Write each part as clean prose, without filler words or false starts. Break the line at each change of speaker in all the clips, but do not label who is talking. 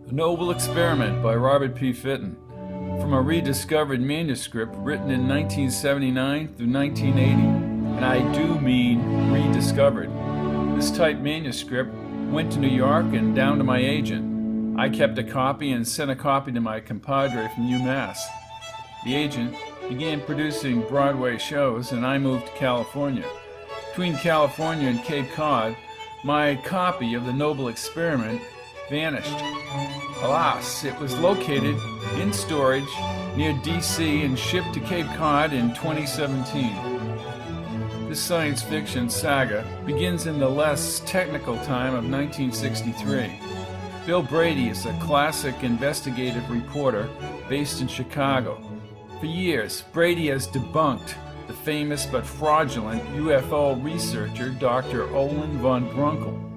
A Noble Experiment by Robert P. Fitton, from a rediscovered manuscript written in 1979 through 1980, and I do mean rediscovered. This type manuscript went to New York and down to my agent. I kept a copy and sent a copy to my compadre from UMass. The agent began producing Broadway shows, and I moved to California. Between California and Cape Cod, my copy of The Noble Experiment vanished. Alas, it was located in storage near DC and shipped to Cape Cod in 2017. This science fiction saga begins in the less technical time of 1963. Bill Brady is a classic investigative reporter based in Chicago. For years, Brady has debunked the famous but fraudulent UFO researcher Dr. Olin Von Grunkle.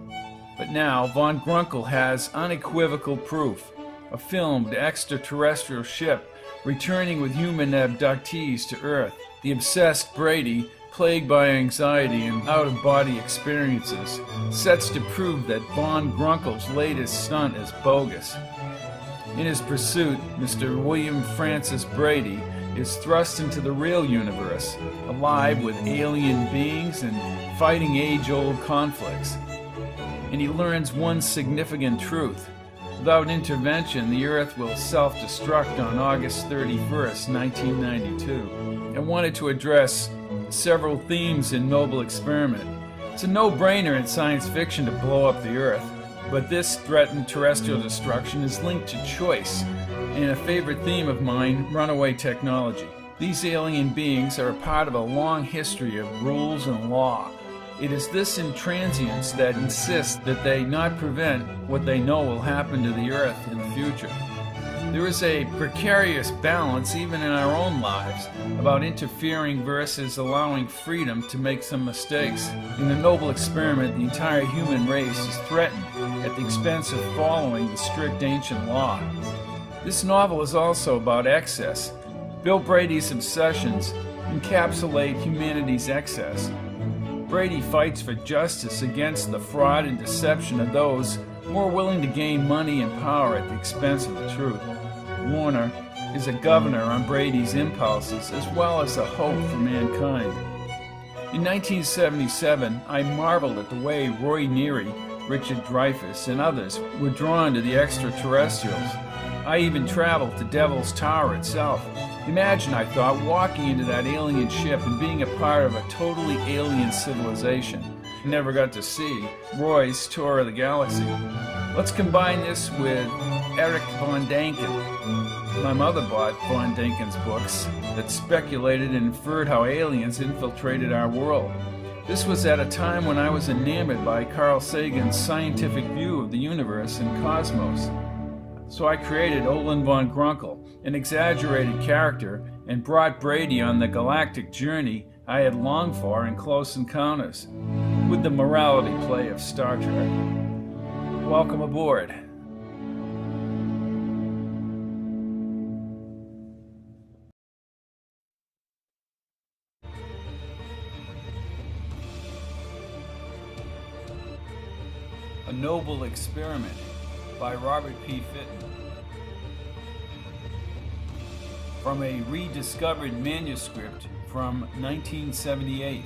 But now, Von Grunkle has unequivocal proof, a filmed extraterrestrial ship returning with human abductees to Earth. The obsessed Brady, plagued by anxiety and out-of-body experiences, sets to prove that Von Grunkle's latest stunt is bogus. In his pursuit, Mr. William Francis Brady is thrust into the real universe, alive with alien beings and fighting age-old conflicts. And he learns one significant truth. Without intervention, the Earth will self-destruct on August 31st, 1992. I wanted to address several themes in Noble Experiment. It's a no-brainer in science fiction to blow up the Earth, but this threatened terrestrial destruction is linked to choice, and a favorite theme of mine, runaway technology. These alien beings are a part of a long history of rules and law. It is this intransience that insists that they not prevent what they know will happen to the Earth in the future. There is a precarious balance even in our own lives about interfering versus allowing freedom to make some mistakes. In the Noble Experiment, the entire human race is threatened at the expense of following the strict ancient law. This novel is also about excess. Bill Brady's obsessions encapsulate humanity's excess. Brady fights for justice against the fraud and deception of those more willing to gain money and power at the expense of the truth. Warner is a governor on Brady's impulses as well as a hope for mankind. In 1977, I marveled at the way Roy Neary, Richard Dreyfuss, and others were drawn to the extraterrestrials. I even traveled to Devil's Tower itself. Imagine, I thought, walking into that alien ship and being a part of a totally alien civilization. I never got to see Roy's tour of the galaxy. Let's combine this with Eric von Däniken. My mother bought von Däniken's books that speculated and inferred how aliens infiltrated our world. This was at a time when I was enamored by Carl Sagan's scientific view of the universe and cosmos. So I created Olin Von Grunkle, an exaggerated character, and brought Brady on the galactic journey I had longed for in Close Encounters, with the morality play of Star Trek. Welcome aboard. A Noble Experiment by Robert P. Fitton, from a rediscovered manuscript from 1978.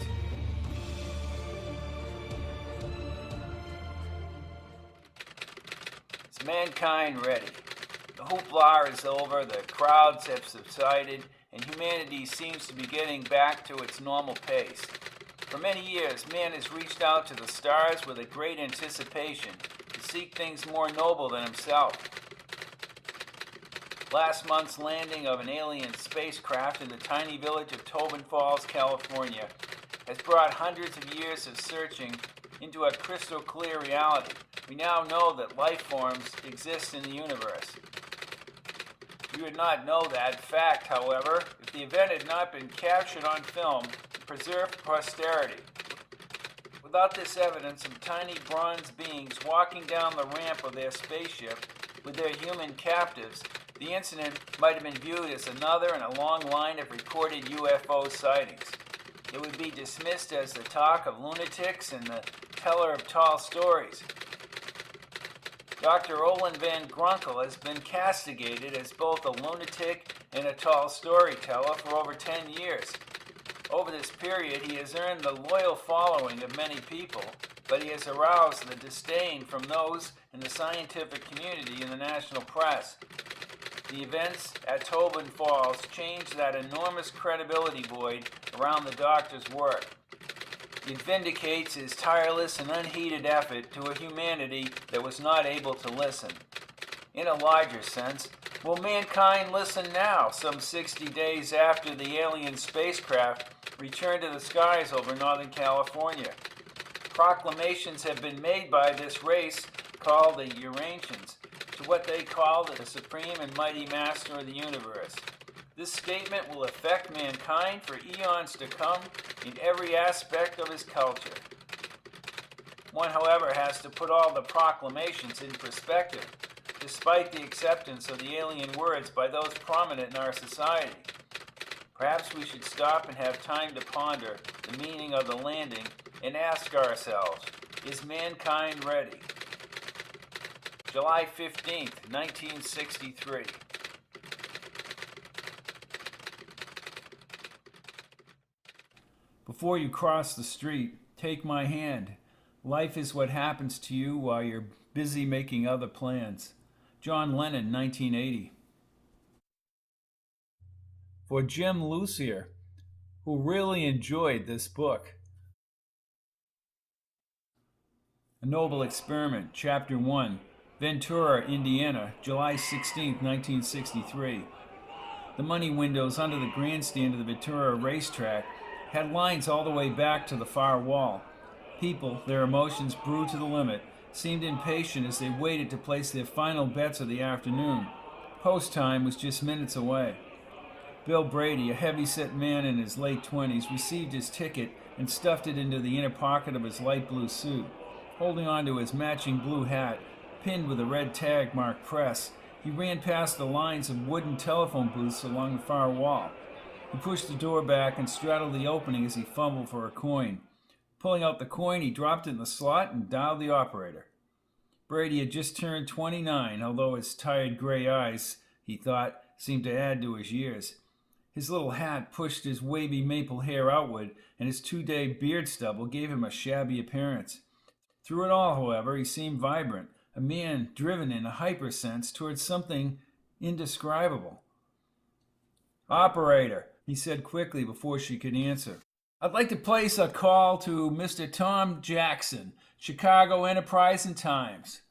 Is mankind ready? The hoopla is over, the crowds have subsided, and humanity seems to be getting back to its normal pace. For many years, man has reached out to the stars with a great anticipation to seek things more noble than himself. Last month's landing of an alien spacecraft in the tiny village of Tobin Falls, California, has brought hundreds of years of searching into a crystal clear reality. We now know that life forms exist in the universe. We would not know that fact, however, if the event had not been captured on film and preserved for posterity. Without this evidence of tiny bronze beings walking down the ramp of their spaceship with their human captives, the incident might have been viewed as another in a long line of recorded UFO sightings. It would be dismissed as the talk of lunatics and the teller of tall stories. Dr. Olin Von Grunkle has been castigated as both a lunatic and a tall storyteller for over 10 years. Over this period, he has earned the loyal following of many people, but he has aroused the disdain from those in the scientific community and the national press. The events at Tobin Falls changed that enormous credibility void around the doctor's work. It vindicates his tireless and unheeded effort to a humanity that was not able to listen. In a larger sense, will mankind listen now, some 60 days after the alien spacecraft returned to the skies over Northern California? Proclamations have been made by this race, called the Eurasians, to what they call the supreme and mighty master of the universe. This statement will affect mankind for eons to come in every aspect of his culture. One, however, has to put all the proclamations in perspective, despite the acceptance of the alien words by those prominent in our society. Perhaps we should stop and have time to ponder the meaning of the landing and ask ourselves, is mankind ready? July 15th, 1963. Before you cross the street, take my hand. Life is what happens to you while you're busy making other plans. John Lennon, 1980. For Jim Lucier, who really enjoyed this book. A Noble Experiment, Chapter 1, Ventura, Indiana, July 16, 1963. The money windows under the grandstand of the Ventura racetrack had lines all the way back to the far wall. People, their emotions brewed to the limit, seemed impatient as they waited to place their final bets of the afternoon. Post time was just minutes away. Bill Brady, a heavy-set man in his late 20s, received his ticket and stuffed it into the inner pocket of his light blue suit. Holding on to his matching blue hat, pinned with a red tag marked press, he ran past the lines of wooden telephone booths along the far wall. He pushed the door back and straddled the opening as he fumbled for a coin. Pulling out the coin, he dropped it in the slot and dialed the operator. Brady had just turned 29, although his tired gray eyes, he thought, seemed to add to his years. His little hat pushed his wavy maple hair outward, and his 2-day beard stubble gave him a shabby appearance. Through it all, however, he seemed vibrant, a man driven in a hypersense towards something indescribable. "Operator," he said quickly before she could answer. "I'd like to place a call to Mr. Tom Jackson, Chicago Enterprise and Times."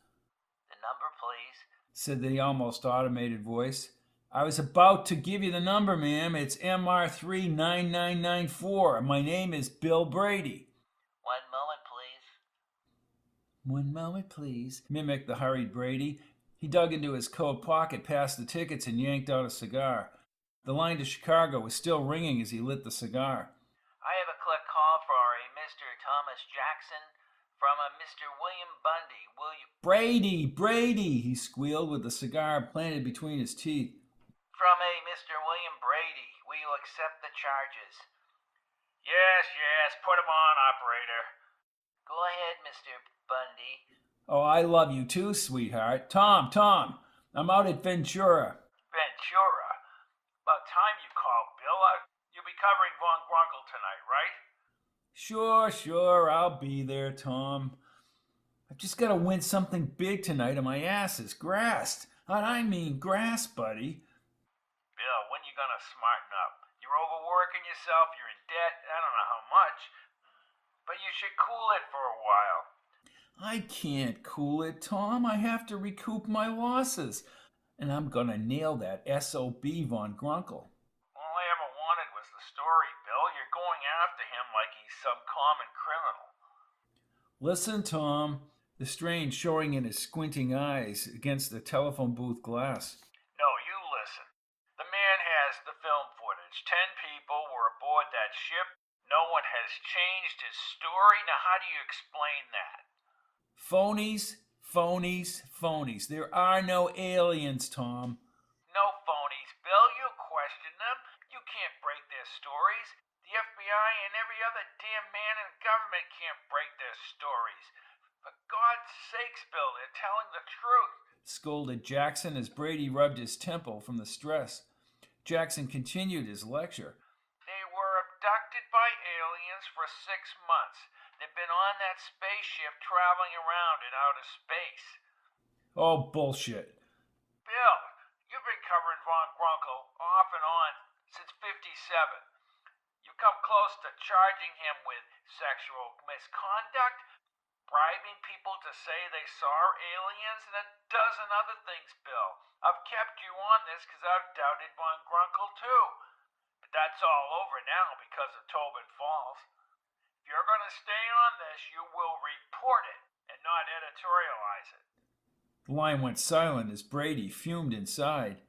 "The number, please,"
said the almost automated voice. "I was about to give you the number, ma'am. It's MR39994. My name is Bill Brady."
"One moment, please."
"One moment, please," mimicked the hurried Brady. He dug into his coat pocket past the tickets and yanked out a cigar. The line to Chicago was still ringing as he lit the cigar.
"I have a quick call for a Mr. Thomas Jackson from a Mr. William Bundy. Will you—"
"Brady, Brady," he squealed with the cigar planted between his teeth.
"From a Mr. William Brady. Will you accept the charges?" Yes, put him on, operator." "Go ahead, Mr. Bundy."
"Oh, I love you too, sweetheart. Tom, I'm out at Ventura."
"Ventura? About time you called, Bill. You'll be covering Von Grunkle tonight, right?"
Sure, I'll be there, Tom. I've just got to win something big tonight, and my ass is grassed. I mean grass, buddy.
"Bill, when you gonna smarten up? You're overworking yourself, you're in debt, I don't know how much. But you should cool it for a while."
I can't cool it, Tom. I have to recoup my losses. And I'm going to nail that S.O.B. Von Grunkle.
All I ever wanted was the story, Bill. You're going after him like he's some common criminal.
Listen, Tom. The strain showing in his squinting eyes against the telephone booth glass.
"No, you listen. The man has the film footage. 10 people were aboard that ship. No one has changed his story. Now, how do you explain that?"
Phonies. There are no aliens, Tom.
"No phonies, Bill. You question them. You can't break their stories. The FBI and every other damn man in government can't break their stories. For God's sakes, Bill. They're telling the truth.
Scolded Jackson as Brady rubbed his temple from the stress. Jackson continued his lecture.
They were abducted by aliens for 6 months. They've been on that spaceship traveling around in outer space.
Oh, bullshit.
Bill, you've been covering Von Grunkle off and on since '57. You've come close to charging him with sexual misconduct, bribing people to say they saw aliens, and a dozen other things, Bill. I've kept you on this because I've doubted Von Grunkle too. But that's all over now because of Tobin Falls. If you're going to stay on this, you will report it and not editorialize it.
The line went silent as Brady fumed inside.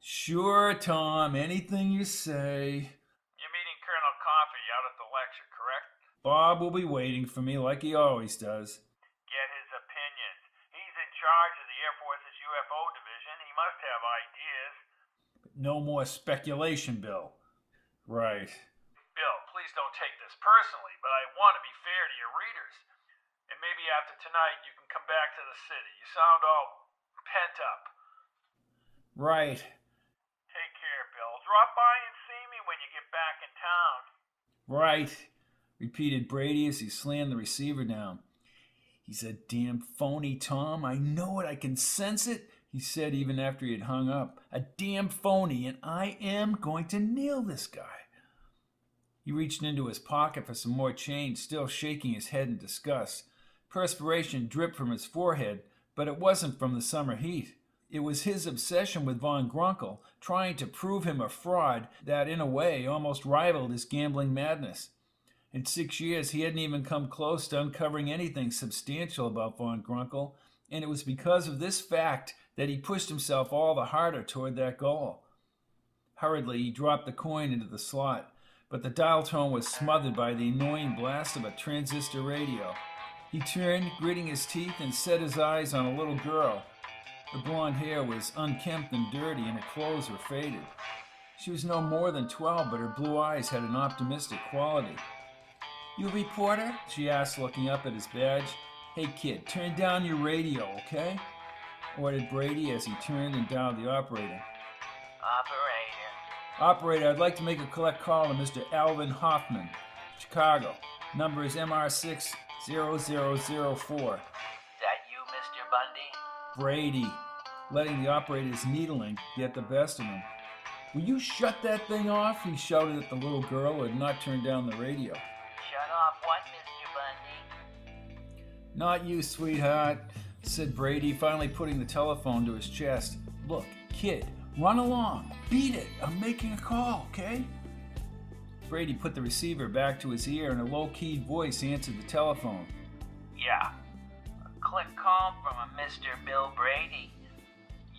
Sure, Tom, anything you say.
You're meeting Colonel Coffey out at the lecture, correct?
Bob will be waiting for me like he always does.
Get his opinions. He's in charge of the Air Force's UFO division. He must have ideas.
No more speculation, Bill. Right.
Bill, please don't take this personally, but I want to be fair to your readers. And maybe after tonight you can come back to the city. You sound all pent up.
Right.
Take care, Bill. Drop by and see me when you get back in town.
Right, repeated Brady as he slammed the receiver down. He's a damn phony, Tom. I know it. I can sense it, he said even after he had hung up. A damn phony, and I am going to nail this guy. He reached into his pocket for some more change, still shaking his head in disgust. Perspiration dripped from his forehead, but it wasn't from the summer heat. It was his obsession with Von Grunkle, trying to prove him a fraud that, in a way, almost rivaled his gambling madness. In 6 years, he hadn't even come close to uncovering anything substantial about Von Grunkle, and it was because of this fact that he pushed himself all the harder toward that goal. Hurriedly, he dropped the coin into the slot, but the dial tone was smothered by the annoying blast of a transistor radio. He turned, gritting his teeth, and set his eyes on a little girl. Her blonde hair was unkempt and dirty, and her clothes were faded. She was no more than 12, but her blue eyes had an optimistic quality. "You a reporter?" she asked, looking up at his badge. "Hey, kid, turn down your radio, okay?" ordered Brady as he turned and dialed the operator. Operator, I'd like to make a collect call to Mr. Alvin Hoffman, Chicago. Number is MR60004.
That you, Mr. Bundy?
Brady, letting the operator's needling get the best of him. "Will you shut that thing off?" he shouted at the little girl who had not turned down the radio.
Shut off what, Mr. Bundy?
"Not you, sweetheart," said Brady, finally putting the telephone to his chest. "Look, kid, run along. Beat it. I'm making a call, okay?" Brady put the receiver back to his ear and a low-keyed voice answered the telephone.
Yeah. A click call from a Mr. Bill Brady.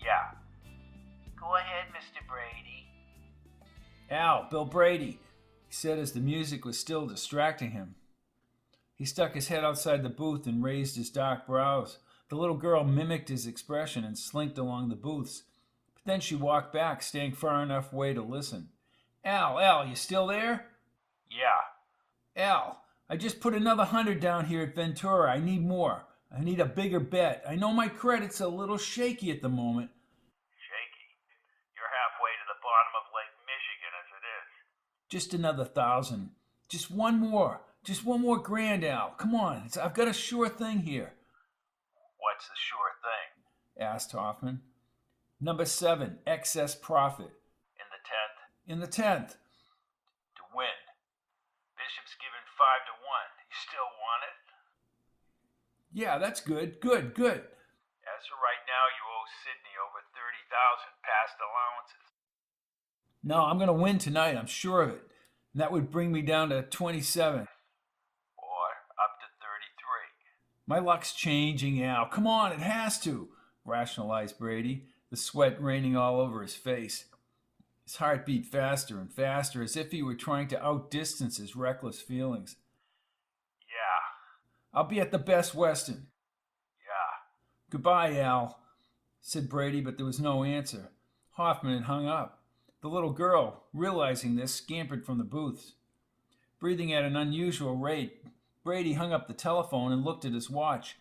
Yeah. Go ahead, Mr. Brady.
"Al, Bill Brady," he said as the music was still distracting him. He stuck his head outside the booth and raised his dark brows. The little girl mimicked his expression and slinked along the booths. But then she walked back, staying far enough away to listen. Al, you still there?"
Yeah.
"Al, I just put another 100 down here at Ventura. I need more. I need a bigger bet. I know my credit's a little shaky at the moment."
Shaky? You're halfway to the bottom of Lake Michigan as it is.
"Just another 1,000. Just one more. Just one more grand, Al. Come on. I've got a sure thing here."
What's the sure thing?
asked Hoffman. "Number 7, excess profit."
In the 10th?
"In the 10th.
To win. Bishop's given 5-1. You still want it?
"Yeah, that's good. Good.
As for right now, you owe Sydney over 30,000 past allowances.
"No, I'm going to win tonight. I'm sure of it. And that would bring me down to 27.
Or up to 33.
My luck's changing, Al. Come on, it has to," rationalized Brady, the sweat raining all over his face. His heart beat faster and faster, as if he were trying to outdistance his reckless feelings.
Yeah.
"I'll be at the Best Western."
Yeah.
"Goodbye, Al," said Brady, but there was no answer. Hoffman had hung up. The little girl, realizing this, scampered from the booths. Breathing at an unusual rate, Brady hung up the telephone and looked at his watch.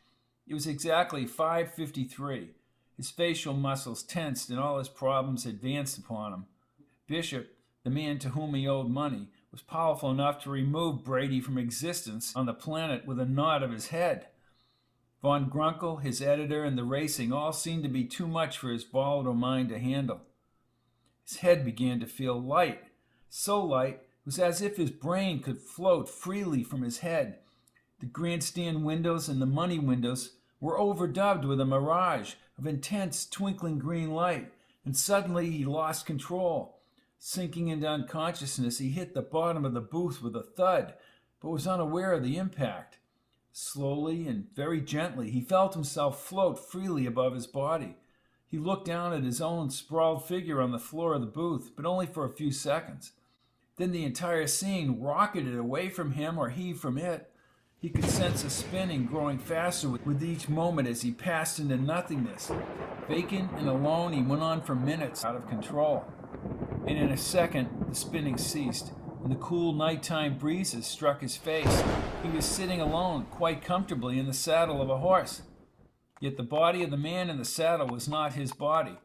It was exactly 5:53. His facial muscles tensed and all his problems advanced upon him. Bishop, the man to whom he owed money, was powerful enough to remove Brady from existence on the planet with a nod of his head. Von Grunkle, his editor, and the racing all seemed to be too much for his volatile mind to handle. His head began to feel light. So light, it was as if his brain could float freely from his head. The grandstand windows and the money windows were overdubbed with a mirage of intense twinkling green light, and suddenly he lost control. Sinking into unconsciousness, he hit the bottom of the booth with a thud, but was unaware of the impact. Slowly and very gently, he felt himself float freely above his body. He looked down at his own sprawled figure on the floor of the booth, but only for a few seconds. Then the entire scene rocketed away from him or he from it. He could sense a spinning growing faster with each moment as he passed into nothingness. Vacant and alone, he went on for minutes, out of control. And in a second, the spinning ceased, and the cool nighttime breezes struck his face. He was sitting alone, quite comfortably, in the saddle of a horse. Yet the body of the man in the saddle was not his body.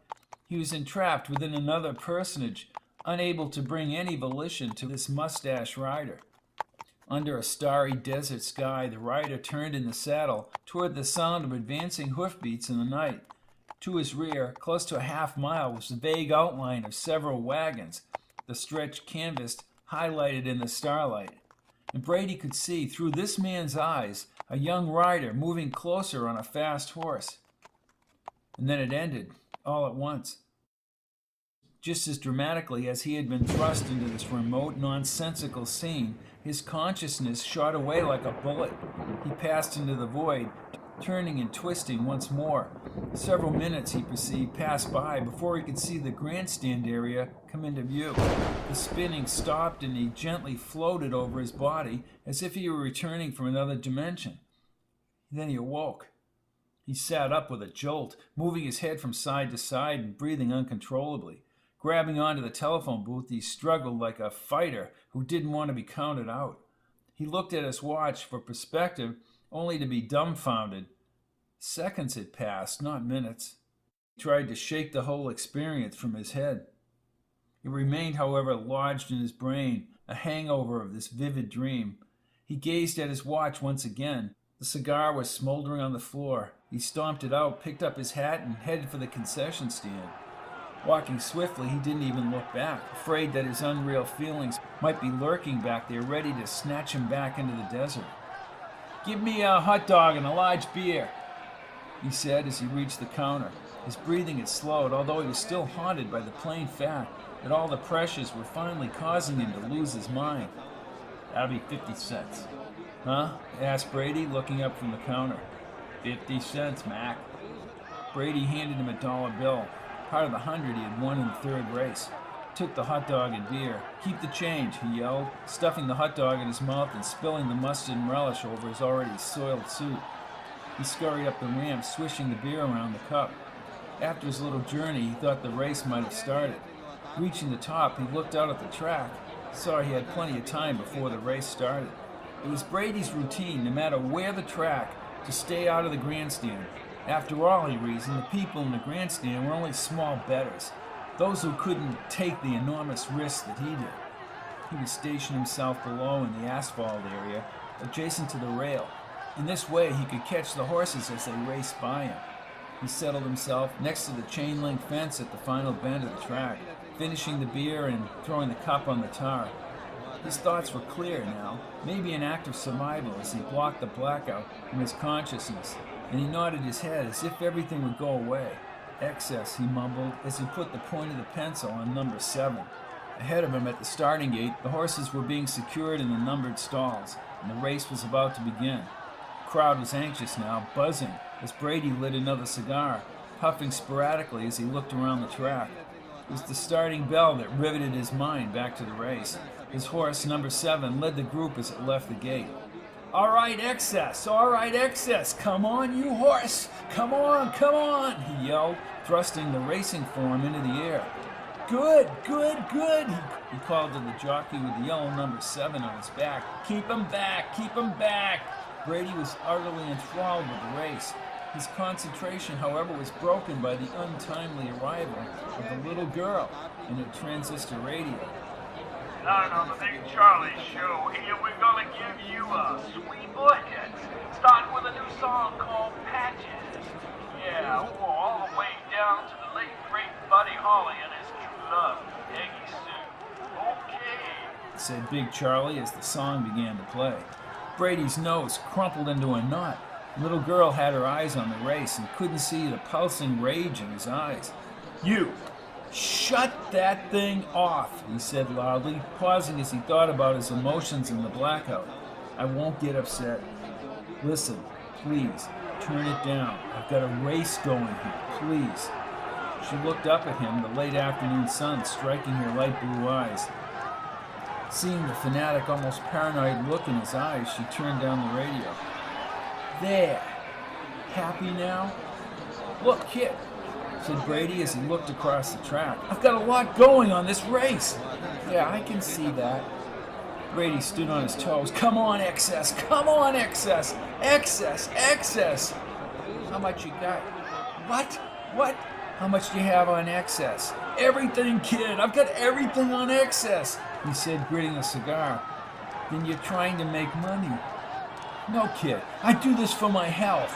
He was entrapped within another personage, unable to bring any volition to this mustache rider. Under a starry desert sky, the rider turned in the saddle toward the sound of advancing hoofbeats in the night. To his rear, close to a half-mile, was the vague outline of several wagons, the stretched canvas highlighted in the starlight. And Brady could see, through this man's eyes, a young rider moving closer on a fast horse. And then it ended, all at once. Just as dramatically as he had been thrust into this remote, nonsensical scene, his consciousness shot away like a bullet. He passed into the void, turning and twisting once more. Several minutes, he perceived, passed by before he could see the grandstand area come into view. The spinning stopped and he gently floated over his body as if he were returning from another dimension. Then he awoke. He sat up with a jolt, moving his head from side to side and breathing uncontrollably. Grabbing onto the telephone booth, he struggled like a fighter who didn't want to be counted out. He looked at his watch for perspective, only to be dumbfounded. Seconds had passed, not minutes. He tried to shake the whole experience from his head. It remained, however, lodged in his brain, a hangover of this vivid dream. He gazed at his watch once again. The cigar was smoldering on the floor. He stomped it out, picked up his hat, and headed for the concession stand. Walking swiftly, he didn't even look back, afraid that his unreal feelings might be lurking back there, ready to snatch him back into the desert. "Give me a hot dog and a large beer," he said as he reached the counter. His breathing had slowed, although he was still haunted by the plain fact that all the pressures were finally causing him to lose his mind. "That'll be 50 cents. "Huh?" asked Brady, looking up from the counter. 50 cents, Mac. Brady handed him a dollar bill, part of the 100 he had won in the third race. Took the hot dog and beer. "Keep the change," he yelled, stuffing the hot dog in his mouth and spilling the mustard and relish over his already soiled suit. He scurried up the ramp, swishing the beer around the cup. After his little journey, he thought the race might have started. Reaching the top, he looked out at the track, saw he had plenty of time before the race started. It was Brady's routine, no matter where the track, to stay out of the grandstand. After all, he reasoned, the people in the grandstand were only small bettors, those who couldn't take the enormous risks that he did. He would station himself below in the asphalt area, adjacent to the rail. In this way, he could catch the horses as they raced by him. He settled himself next to the chain-link fence at the final bend of the track, finishing the beer and throwing the cup on the tar. His thoughts were clear now, maybe an act of survival as he blocked the blackout from his consciousness, and he nodded his head as if everything would go away. "Excess," he mumbled as he put the point of the pencil on number 7. Ahead of him at the starting gate, the horses were being secured in the numbered stalls, and the race was about to begin. The crowd was anxious now, buzzing, as Brady lit another cigar, puffing sporadically as he looked around the track. It was the starting bell that riveted his mind back to the race. His horse, number 7, led the group as it left the gate. "All right, Excess! All right, Excess! Come on, you horse! Come on, come on!" he yelled, thrusting the racing form into the air. "Good, good, good!" he called to the jockey with the yellow number 7 on his back. "Keep him back! Keep him back!" Brady was utterly enthralled with the race. His concentration, however, was broken by the untimely arrival of the little girl in her transistor radio.
Tonight on the Big Charlie Show, here we're gonna give you a sweet bucket, starting with a new song called Patches. Yeah, we're all the way down to the late great Buddy Holly and his true love, Peggy Sue. Okay,
Said Big Charlie as the song began to play. Brady's nose crumpled into a knot. The little girl had her eyes on the race and couldn't see the pulsing rage in his eyes. "You! Shut that thing off," he said loudly, pausing as he thought about his emotions in the blackout. "I won't get upset. Listen, please, turn it down. I've got a race going here, please." She looked up at him, the late afternoon sun striking her light blue eyes. Seeing the fanatic, almost paranoid look in his eyes, she turned down the radio. "There. Happy now? Look, kid," said Brady as he looked across the track. "I've got a lot going on this race." "Yeah, I can see that." Brady stood on his toes. "Come on, excess! Come on, excess! Excess! Excess!" "How much you got?" "What? What? How much do you have on excess?" "Everything, kid! I've got everything on excess," he said, gritting a cigar. "Then you're trying to make money." "No, kid. I do this for my health.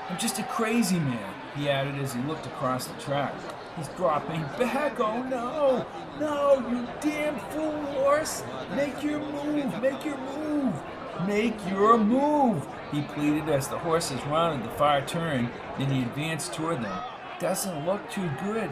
I'm just a crazy man," he added as he looked across the track. "He's dropping back. Oh, no. No, you damn fool horse. Make your move. Make your move. Make your move," he pleaded as the horses rounded the far turn and he advanced toward them. "Doesn't look too good,"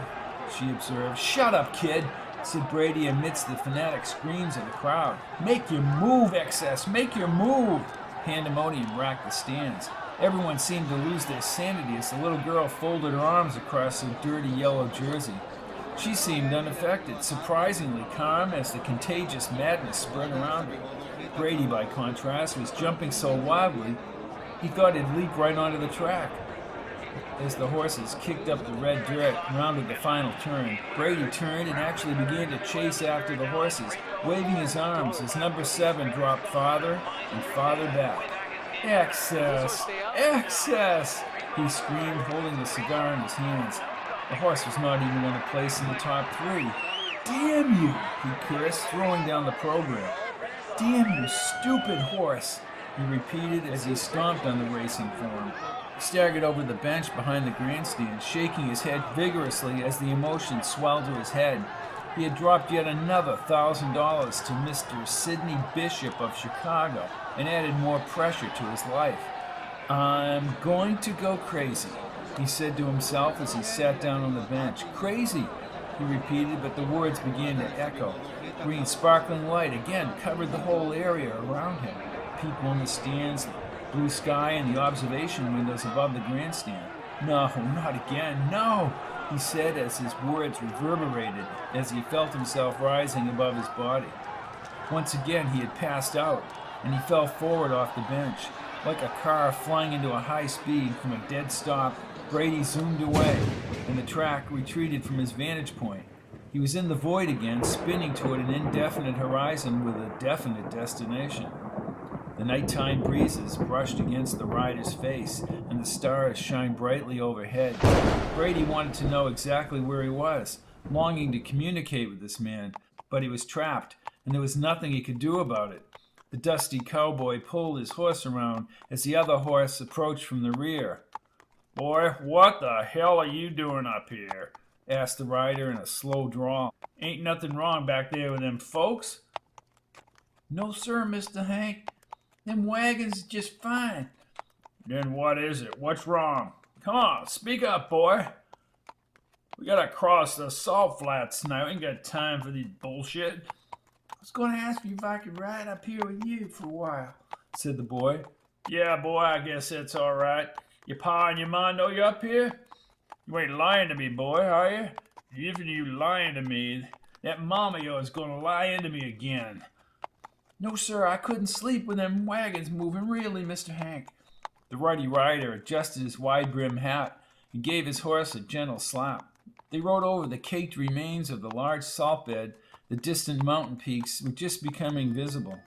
she observed. "Shut up, kid," said Brady amidst the fanatic screams of the crowd. "Make your move, excess. Make your move." Pandemonium racked the stands. Everyone seemed to lose their sanity as the little girl folded her arms across her dirty yellow jersey. She seemed unaffected, surprisingly calm as the contagious madness spread around her. Brady, by contrast, was jumping so wildly he thought he'd leap right onto the track. As the horses kicked up the red dirt, rounded the final turn, Brady turned and actually began to chase after the horses, waving his arms as number 7 dropped farther and farther back. "Excess! Excess!" he screamed, holding the cigar in his hands. The horse was not even going to place in the top 3. "Damn you!" he cursed, throwing down the program. "Damn you, stupid horse!" he repeated as he stomped on the racing form. He staggered over the bench behind the grandstand, shaking his head vigorously as the emotion swelled to his head. He had dropped yet another $1,000 to Mr. Sidney Bishop of Chicago and added more pressure to his life. "I'm going to go crazy," he said to himself as he sat down on the bench. "Crazy," he repeated, but the words began to echo. Green sparkling light again covered the whole area around him. People in the stands, blue sky, and the observation windows above the grandstand. "No, not again, no," he said as his words reverberated as he felt himself rising above his body. Once again he had passed out, and he fell forward off the bench. Like a car flying into a high speed from a dead stop, Brady zoomed away, and the track retreated from his vantage point. He was in the void again, spinning toward an indefinite horizon with a definite destination. The nighttime breezes brushed against the rider's face, and the stars shined brightly overhead. Brady wanted to know exactly where he was, longing to communicate with this man, but he was trapped, and there was nothing he could do about it. The dusty cowboy pulled his horse around as the other horse approached from the rear. "Boy, what the hell are you doing up here?" asked the rider in a slow drawl. "Ain't nothing wrong back there with them folks?" "No, sir, Mr. Hank. Them wagons is just fine." "Then what is it? What's wrong? Come on, speak up, boy. We gotta cross the salt flats tonight. We ain't got time for these bullshit." "I was going to ask you if I could ride up here with you for a while," said the boy. "Yeah, boy, I guess that's all right. Your pa and your ma know you up here? You ain't lying to me, boy, are you? If you lying to me, that mama of yours is gonna lie into me again." "No, sir, I couldn't sleep with them wagons moving, really, Mr. Hank." The ruddy rider adjusted his wide-brimmed hat and gave his horse a gentle slap. They rode over the caked remains of the large salt bed. The distant mountain peaks were just becoming visible.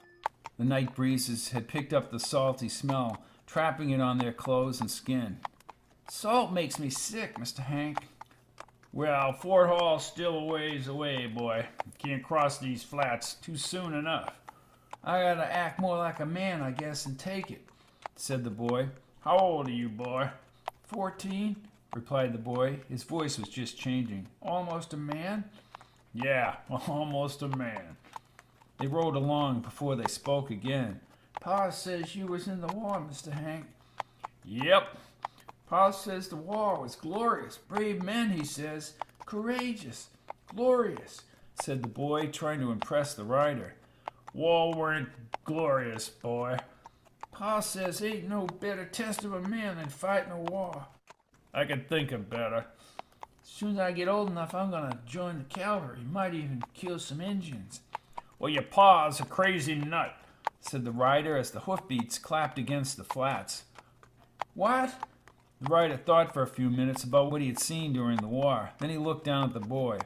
The night breezes had picked up the salty smell, trapping it on their clothes and skin. Salt makes me sick, Mr. Hank.
Well, Fort Hall's still a ways away, boy. Can't cross these flats too soon enough.
I gotta act more like a man, I guess, and take it, said the boy.
How old are you, boy?
14, replied the boy. His voice was just changing. Almost a man?
Yeah, almost a man.
They rode along before they spoke again. Pa says you was in the war, Mr. Hank.
Yep.
Pa says the war was glorious. Brave men, he says. Courageous. Glorious, said the boy, trying to impress the rider.
War weren't glorious, boy.
Pa says ain't no better test of a man than fighting a war.
I could think of better.
As soon as I get old enough, I'm gonna join the cavalry. Might even kill some Indians.
Well, your pa's a crazy nut,
said the rider as the hoofbeats clapped against the flats. What? The rider thought for a few minutes about what he had seen during the war. Then he looked down at the boy.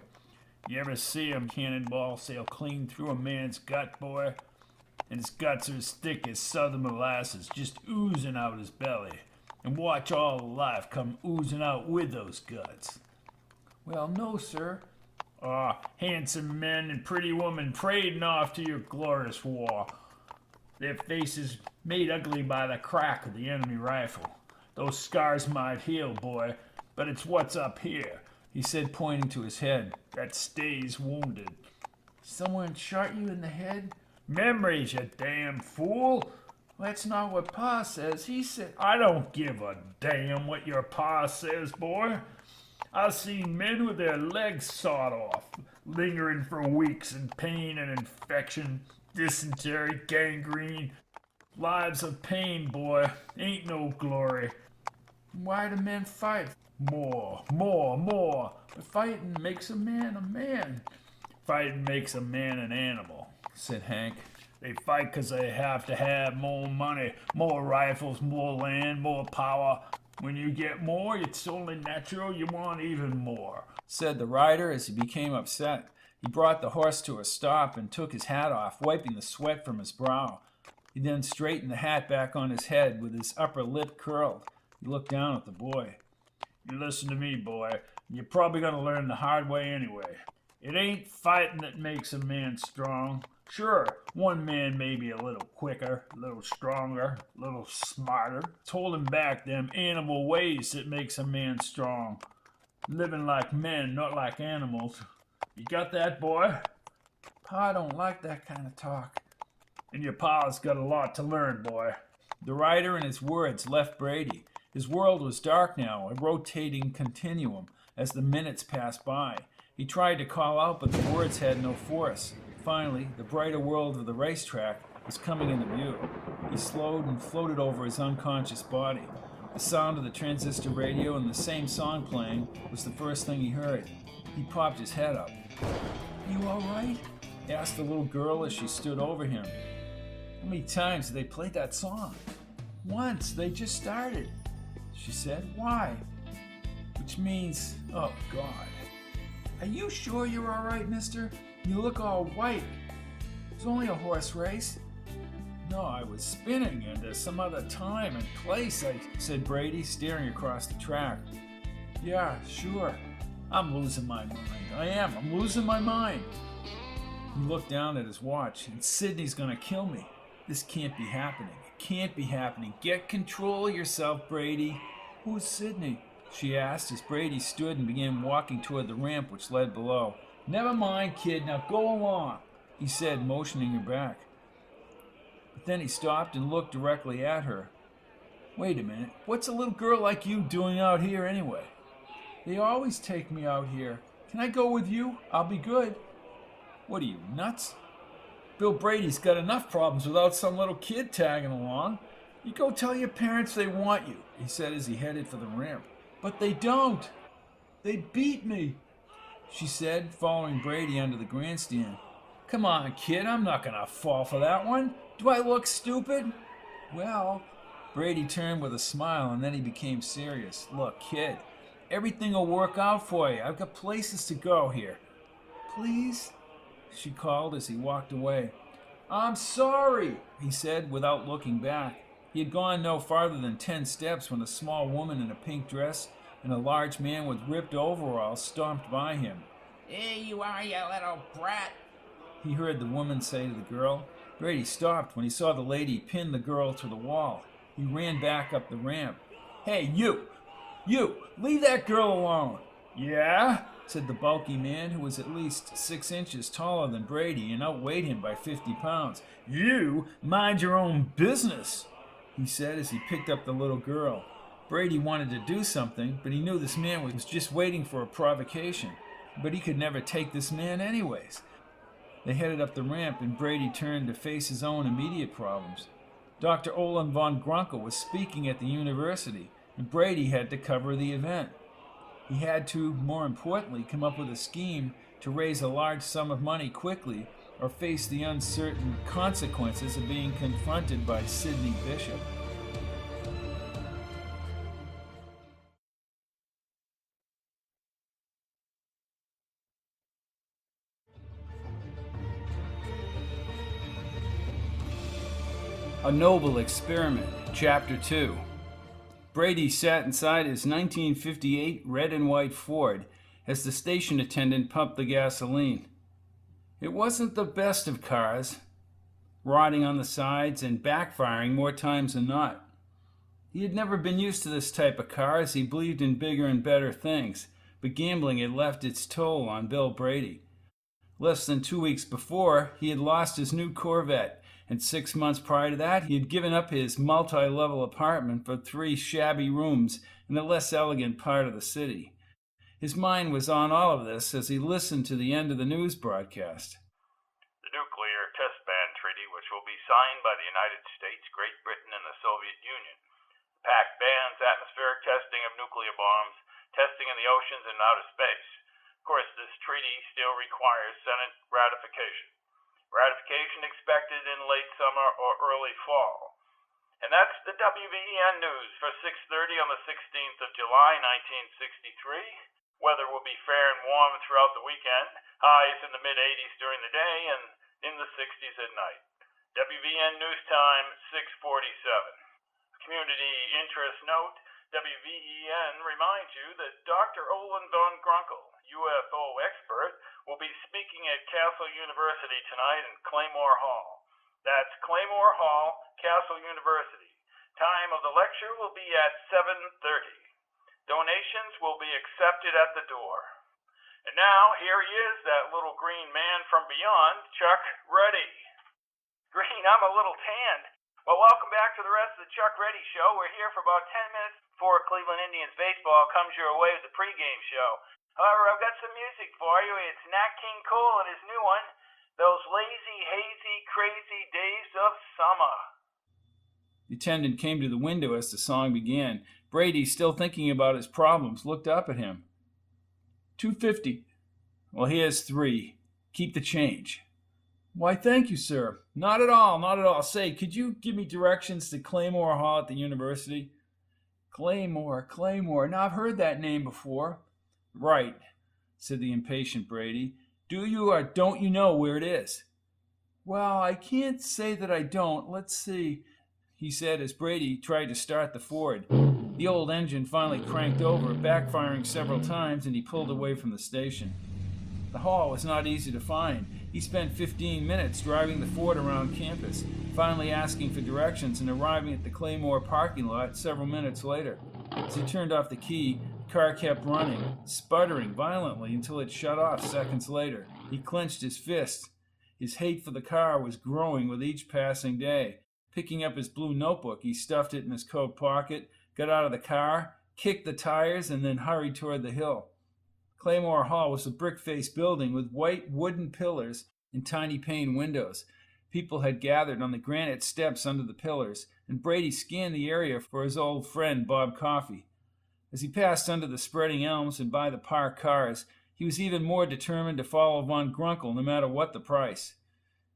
You ever see a cannonball sail clean through a man's gut, boy? And his guts are as thick as southern molasses, just oozing out his belly. And watch all the life come oozing out with those guts.
Well, no, sir.
Handsome men and pretty women parading off to your glorious war. Their faces made ugly by the crack of the enemy rifle. Those scars might heal, boy, but it's what's up here,
he said, pointing to his head,
that stays wounded.
Someone shot you in the head?
Memories, you damn fool.
That's not what Pa says. He said...
I don't give a damn what your pa says, boy. I've seen men with their legs sawed off, lingering for weeks in pain and infection, dysentery, gangrene. Lives of pain, boy. Ain't no glory.
Why do men fight?
More.
But fighting makes a man a man.
Fighting makes a man an animal,
said Hank.
They fight 'cause they have to have more money, more rifles, more land, more power. When you get more, it's only natural you want even more,
said the rider as he became upset. He brought the horse to a stop and took his hat off, wiping the sweat from his brow. He then straightened the hat back on his head with his upper lip curled. He looked down at the boy.
You listen to me, boy. You're probably going to learn the hard way anyway. It ain't fighting that makes a man strong. Sure, one man may be a little quicker, a little stronger, a little smarter. It's holding back them animal ways that makes a man strong. Living like men, not like animals. You got that, boy?
Pa don't like that kind of talk.
And your pa's got a lot to learn, boy.
The rider and his words left Brady. His world was dark now, a rotating continuum as the minutes passed by. He tried to call out, but the words had no force. Finally, the brighter world of the racetrack was coming into view. He slowed and floated over his unconscious body. The sound of the transistor radio and the same song playing was the first thing he heard. He popped his head up. You all right? Asked the little girl as she stood over him. How many times did they play that song? Once. They just started, she said. Why? Which means, oh God. Are you sure you're all right, mister? You look all white. It's only a horse race. No, I was spinning into some other time and place, said Brady, staring across the track. Yeah, sure. I'm losing my mind. I'm losing my mind. He looked down at his watch, and Sydney's gonna kill me. This can't be happening. It can't be happening. Get control of yourself, Brady. Who's Sydney? She asked as Brady stood and began walking toward the ramp which led below. Never mind, kid. Now go along, he said, motioning her back. But then he stopped and looked directly at her. Wait a minute. What's a little girl like you doing out here anyway? They always take me out here. Can I go with you? I'll be good. What are you, nuts? Bill Brady's got enough problems without some little kid tagging along. You go tell your parents they want you, he said as he headed for the ramp. But they don't. They beat me, she said, following Brady under the grandstand. Come on, kid, I'm not gonna fall for that one. Do I look stupid? Well, Brady turned with a smile and then he became serious. Look, kid, everything will work out for you. I've got places to go here. Please? She called as he walked away. I'm sorry, he said without looking back. He had gone no farther than 10 steps when a small woman in a pink dress and a large man with ripped overalls stomped by him.
Here you are, you little brat.
He heard the woman say to the girl. Brady stopped when he saw the lady pin the girl to the wall. He ran back up the ramp. Hey, you! You! Leave that girl alone!
Yeah?
Said the bulky man, who was at least 6 inches taller than Brady and outweighed him by 50 pounds.
You mind your own business,
he said as he picked up the little girl. Brady wanted to do something, but he knew this man was just waiting for a provocation. But he could never take this man anyways. They headed up the ramp, and Brady turned to face his own immediate problems. Dr. Olin Von Grunkle was speaking at the university, and Brady had to cover the event. He had to, more importantly, come up with a scheme to raise a large sum of money quickly or face the uncertain consequences of being confronted by Sidney Bishop. A Noble Experiment, Chapter 2. Brady sat inside his 1958 red and white Ford as the station attendant pumped the gasoline. It wasn't the best of cars, rotting on the sides and backfiring more times than not. He had never been used to this type of car as he believed in bigger and better things, but gambling had left its toll on Bill Brady. Less than 2 weeks before, he had lost his new Corvette, and 6 months prior to that, he had given up his multi-level apartment for 3 shabby rooms in a less elegant part of the city. His mind was on all of this as he listened to the end of the news broadcast.
The nuclear test ban treaty, which will be signed by the United States, Great Britain, and the Soviet Union. The pact bans atmospheric testing of nuclear bombs, testing in the oceans and outer space. Of course, this treaty still requires Senate ratification. Ratification expected in late summer or early fall. And that's the WVEN news for 6:30 on the 16th of July, 1963. Weather will be fair and warm throughout the weekend. Highs in the mid-80s during the day and in the 60s at night. WVN news time, 6:47. Community interest note, WVEN reminds you that Dr. Olin Von Grunkle, UFO expert, will be speaking at Castle University tonight in Claymore Hall. That's Claymore Hall, Castle University. Time of the lecture will be at 7:30. Donations will be accepted at the door. And now, here he is, that little green man from beyond, Chuck Reddy. Green, I'm a little tanned. Well, welcome back to the rest of the Chuck Reddy Show. We're here for about 10 minutes before Cleveland Indians baseball comes your way with the pregame show. However, I've got some music for you. It's Nat King Cole and his new one, Those Lazy, Hazy, Crazy Days of Summer.
The attendant came to the window as the song began. Brady, still thinking about his problems, looked up at him. $2.50. Well, here's $3. Keep the change. Why, thank you, sir. Not at all, not at all. Say, could you give me directions to Claymore Hall at the university? Claymore. Now, I've heard that name before. Right, said the impatient Brady. Do you or don't you know where it is? Well, I can't say that I don't. Let's see, he said as Brady tried to start the Ford. The old engine finally cranked over, backfiring several times, and he pulled away from the station. The hall was not easy to find. He spent 15 minutes driving the Ford around campus, finally asking for directions and arriving at the Claymore parking lot several minutes later. As he turned off the key, the car kept running, sputtering violently until it shut off seconds later. He clenched his fists. His hate for the car was growing with each passing day. Picking up his blue notebook, he stuffed it in his coat pocket, got out of the car, kicked the tires, and then hurried toward the hill. Claymore Hall was a brick-faced building with white wooden pillars and tiny pane windows. People had gathered on the granite steps under the pillars, and Brady scanned the area for his old friend Bob Coffey. As he passed under the spreading elms and by the parked cars, he was even more determined to follow Von Grunkle no matter what the price.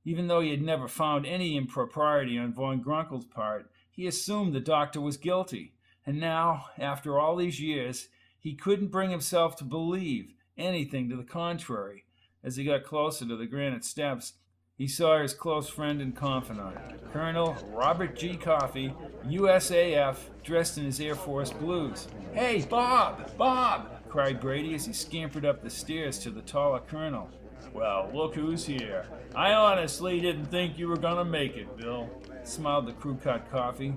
Even though he had never found any impropriety on Von Grunkle's part, he assumed the doctor was guilty. And now, after all these years, he couldn't bring himself to believe anything to the contrary. As he got closer to the granite steps, he saw his close friend and confidant, Colonel Robert G. Coffee, USAF, dressed in his Air Force blues. "Hey, Bob! Bob!" cried Brady as he scampered up the stairs to the taller colonel.
Well, look who's here. I honestly didn't think you were gonna make it, Bill,
smiled the crew cut Coffee.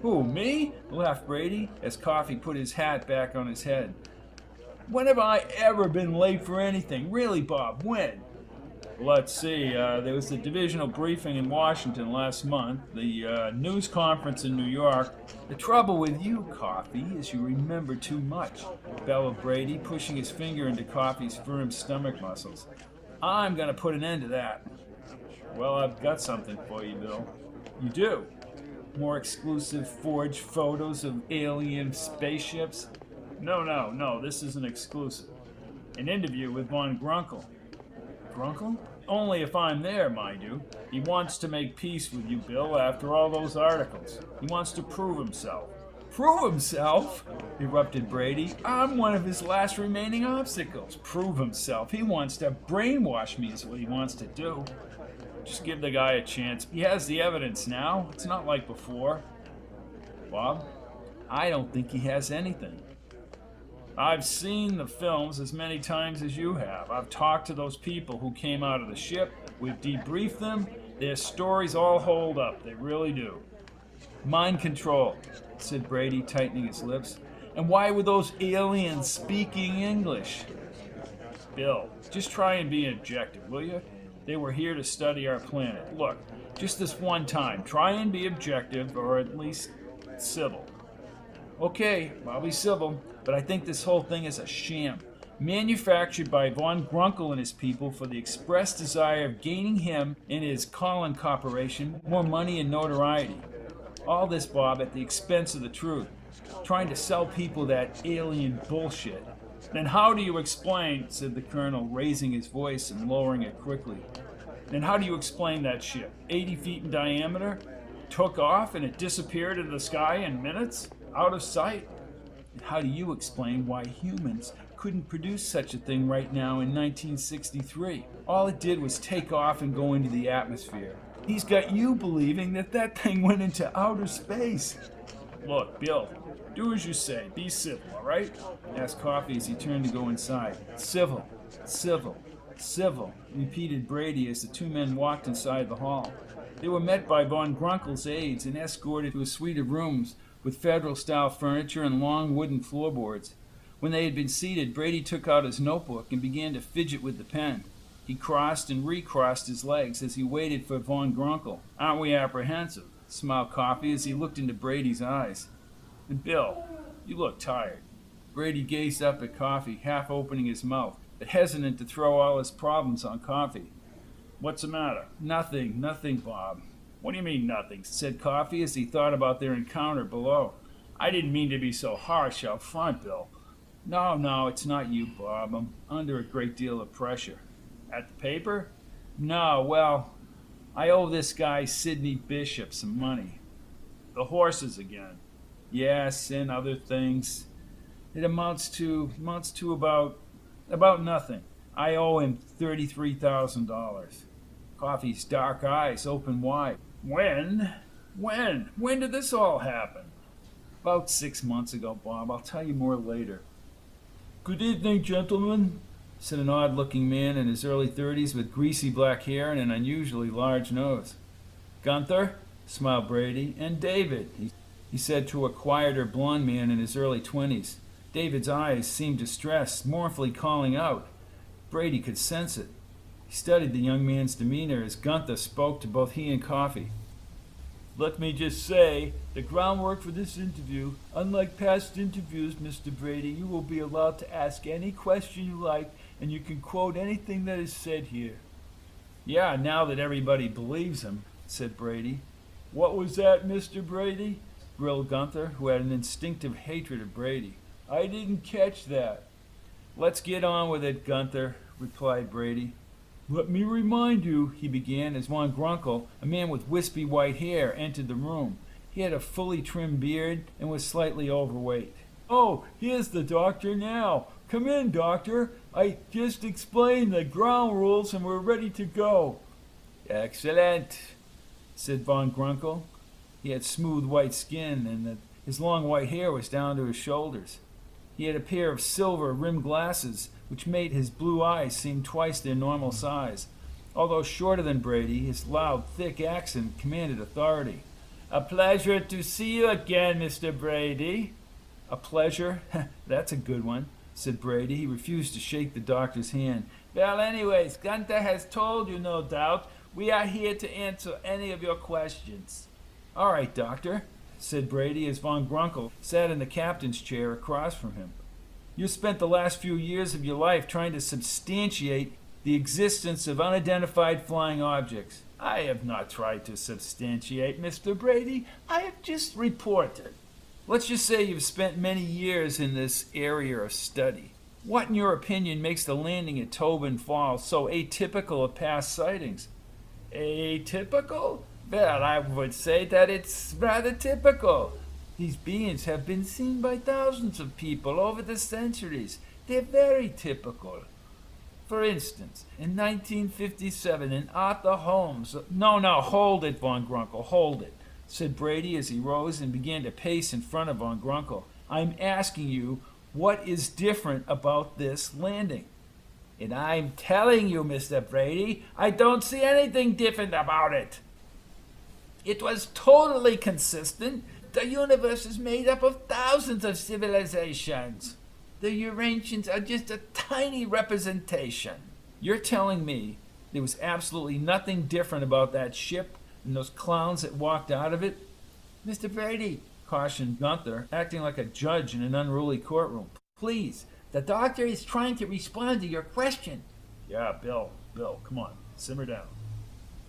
"Who, me?" laughed Brady as Coffee put his hat back on his head.
When have I ever been late for anything? Really, Bob, when?
Let's see, there was the divisional briefing in Washington last month, the news conference in New York. The trouble with you, Coffee, is you remember too much, bellowed Brady, pushing his finger into Coffee's firm stomach muscles. "I'm gonna put an end to that." "Well, I've got something for you, Bill." "You do? More exclusive forged photos of alien spaceships?"
No, this isn't exclusive. An interview with Von Grunkle.
Grunkle?
Only if I'm there, mind you. He wants to make peace with you, Bill, after all those articles. He wants to prove himself.
"Prove himself?" erupted Brady. "I'm one of his last remaining obstacles. Prove himself? He wants to brainwash me is what he wants to do."
Just give the guy a chance. He has the evidence now. It's not like before.
"Bob, I don't think he has anything."
"I've seen the films as many times as you have. I've talked to those people who came out of the ship. We've debriefed them. Their stories all hold up. They really do."
"Mind control," said Brady, tightening his lips. "And why were those aliens speaking English?"
"Bill, just try and be objective, will you? They were here to study our planet. Look, just this one time, try and be objective, or at least civil."
"Okay, I'll be civil, but I think this whole thing is a sham, manufactured by Von Grunkle and his people for the express desire of gaining him and his Colin Corporation more money and notoriety. All this, Bob, at the expense of the truth, trying to sell people that alien bullshit."
"Then how do you explain," said the colonel, raising his voice and lowering it quickly, "then how do you explain that ship, 80 feet in diameter, took off and it disappeared into the sky in minutes, out of sight?
And how do you explain why humans couldn't produce such a thing right now in 1963? All it did was take off and go into the atmosphere. He's got you believing that that thing went into outer space."
"Look, Bill, do as you say. Be civil, all right?"
asked Coffee as he turned to go inside. "Civil, civil, civil," repeated Brady as the two men walked inside the hall. They were met by Von Grunkle's aides and escorted to a suite of rooms with Federal-style furniture and long wooden floorboards. When they had been seated, Brady took out his notebook and began to fidget with the pen. He crossed and recrossed his legs as he waited for Von Grunkle.
"Aren't we apprehensive?"
smiled Coffee as he looked into Brady's eyes.
"And Bill, you look tired."
Brady gazed up at Coffee, half opening his mouth, but hesitant to throw all his problems on Coffee.
"What's the matter?"
Nothing, Bob."
"What do you mean, nothing?"
said Coffee as he thought about their encounter below.
"I didn't mean to be so harsh out front, Bill."
No, it's not you, Bob. I'm under a great deal of pressure."
"At the paper?"
"No, well, I owe this guy Sidney Bishop some money."
"The horses again?"
"Yes, and other things. It amounts to about nothing. I owe him $33,000. Coffee's dark eyes opened wide.
When did this all happen?"
"About 6 months ago, Bob. I'll tell you more later."
"Good evening, gentlemen,"
said an odd-looking man in his early 30s with greasy black hair and an unusually large nose.
"Gunther,"
smiled Brady. "And David," he said to a quieter blond man in his early 20s. David's eyes seemed distressed, mournfully calling out. Brady could sense it. He studied the young man's demeanor as Gunther spoke to both he and Coffee.
"Let me just say, the groundwork for this interview, unlike past interviews, Mr. Brady, you will be allowed to ask any question you like, and you can quote anything that is said here."
"Yeah, now that everybody believes him," said Brady.
"What was that, Mr. Brady?"
grilled Gunther, who had an instinctive hatred of Brady.
"I didn't catch that."
"Let's get on with it, Gunther," replied Brady.
"Let me remind you,"
he began, as Von Grunkle, a man with wispy white hair, entered the room. He had a fully trimmed beard and was slightly overweight.
"Oh, here's the doctor now. Come in, doctor. I just explained the ground rules and we're ready to go."
Excellent, said Von Grunkle. He had smooth white skin, and his long white hair was down to his shoulders. He had a pair of silver-rimmed glasses, which made his blue eyes seem twice their normal size. Although shorter than Brady, his loud, thick accent commanded authority. "A pleasure to see you again, Mr. Brady." "A pleasure? That's a good one," said Brady. He refused to shake the doctor's hand.
"Well, anyways, Gunther has told you, no doubt. We are here to answer any of your questions."
"All right, Doctor," said Brady as Von Grunkle sat in the captain's chair across from him. "You spent the last few years of your life trying to substantiate the existence of unidentified flying objects."
"I have not tried to substantiate, Mr. Brady. I have just reported."
"Let's just say you've spent many years in this area of study. What, in your opinion, makes the landing at Tobin Falls so atypical of past sightings?"
"Atypical? Well, I would say that it's rather typical. These beings have been seen by thousands of people over the centuries. They're very typical. For instance, in 1957, in Arthur Holmes...
No, hold it, Von Grunkle, hold it," said Brady as he rose and began to pace in front of Von Grunkle. "I'm asking you, what is different about this landing?"
"And I'm telling you, Mr. Brady, I don't see anything different about it. It was totally consistent. The universe is made up of thousands of civilizations. The Eurasians are just a tiny representation."
"You're telling me there was absolutely nothing different about that ship and those clowns that walked out of it?"
"Mr. Brady,"
cautioned Gunther, acting like a judge in an unruly courtroom.
"Please, the doctor is trying to respond to your question."
Yeah, Bill, come on, simmer down.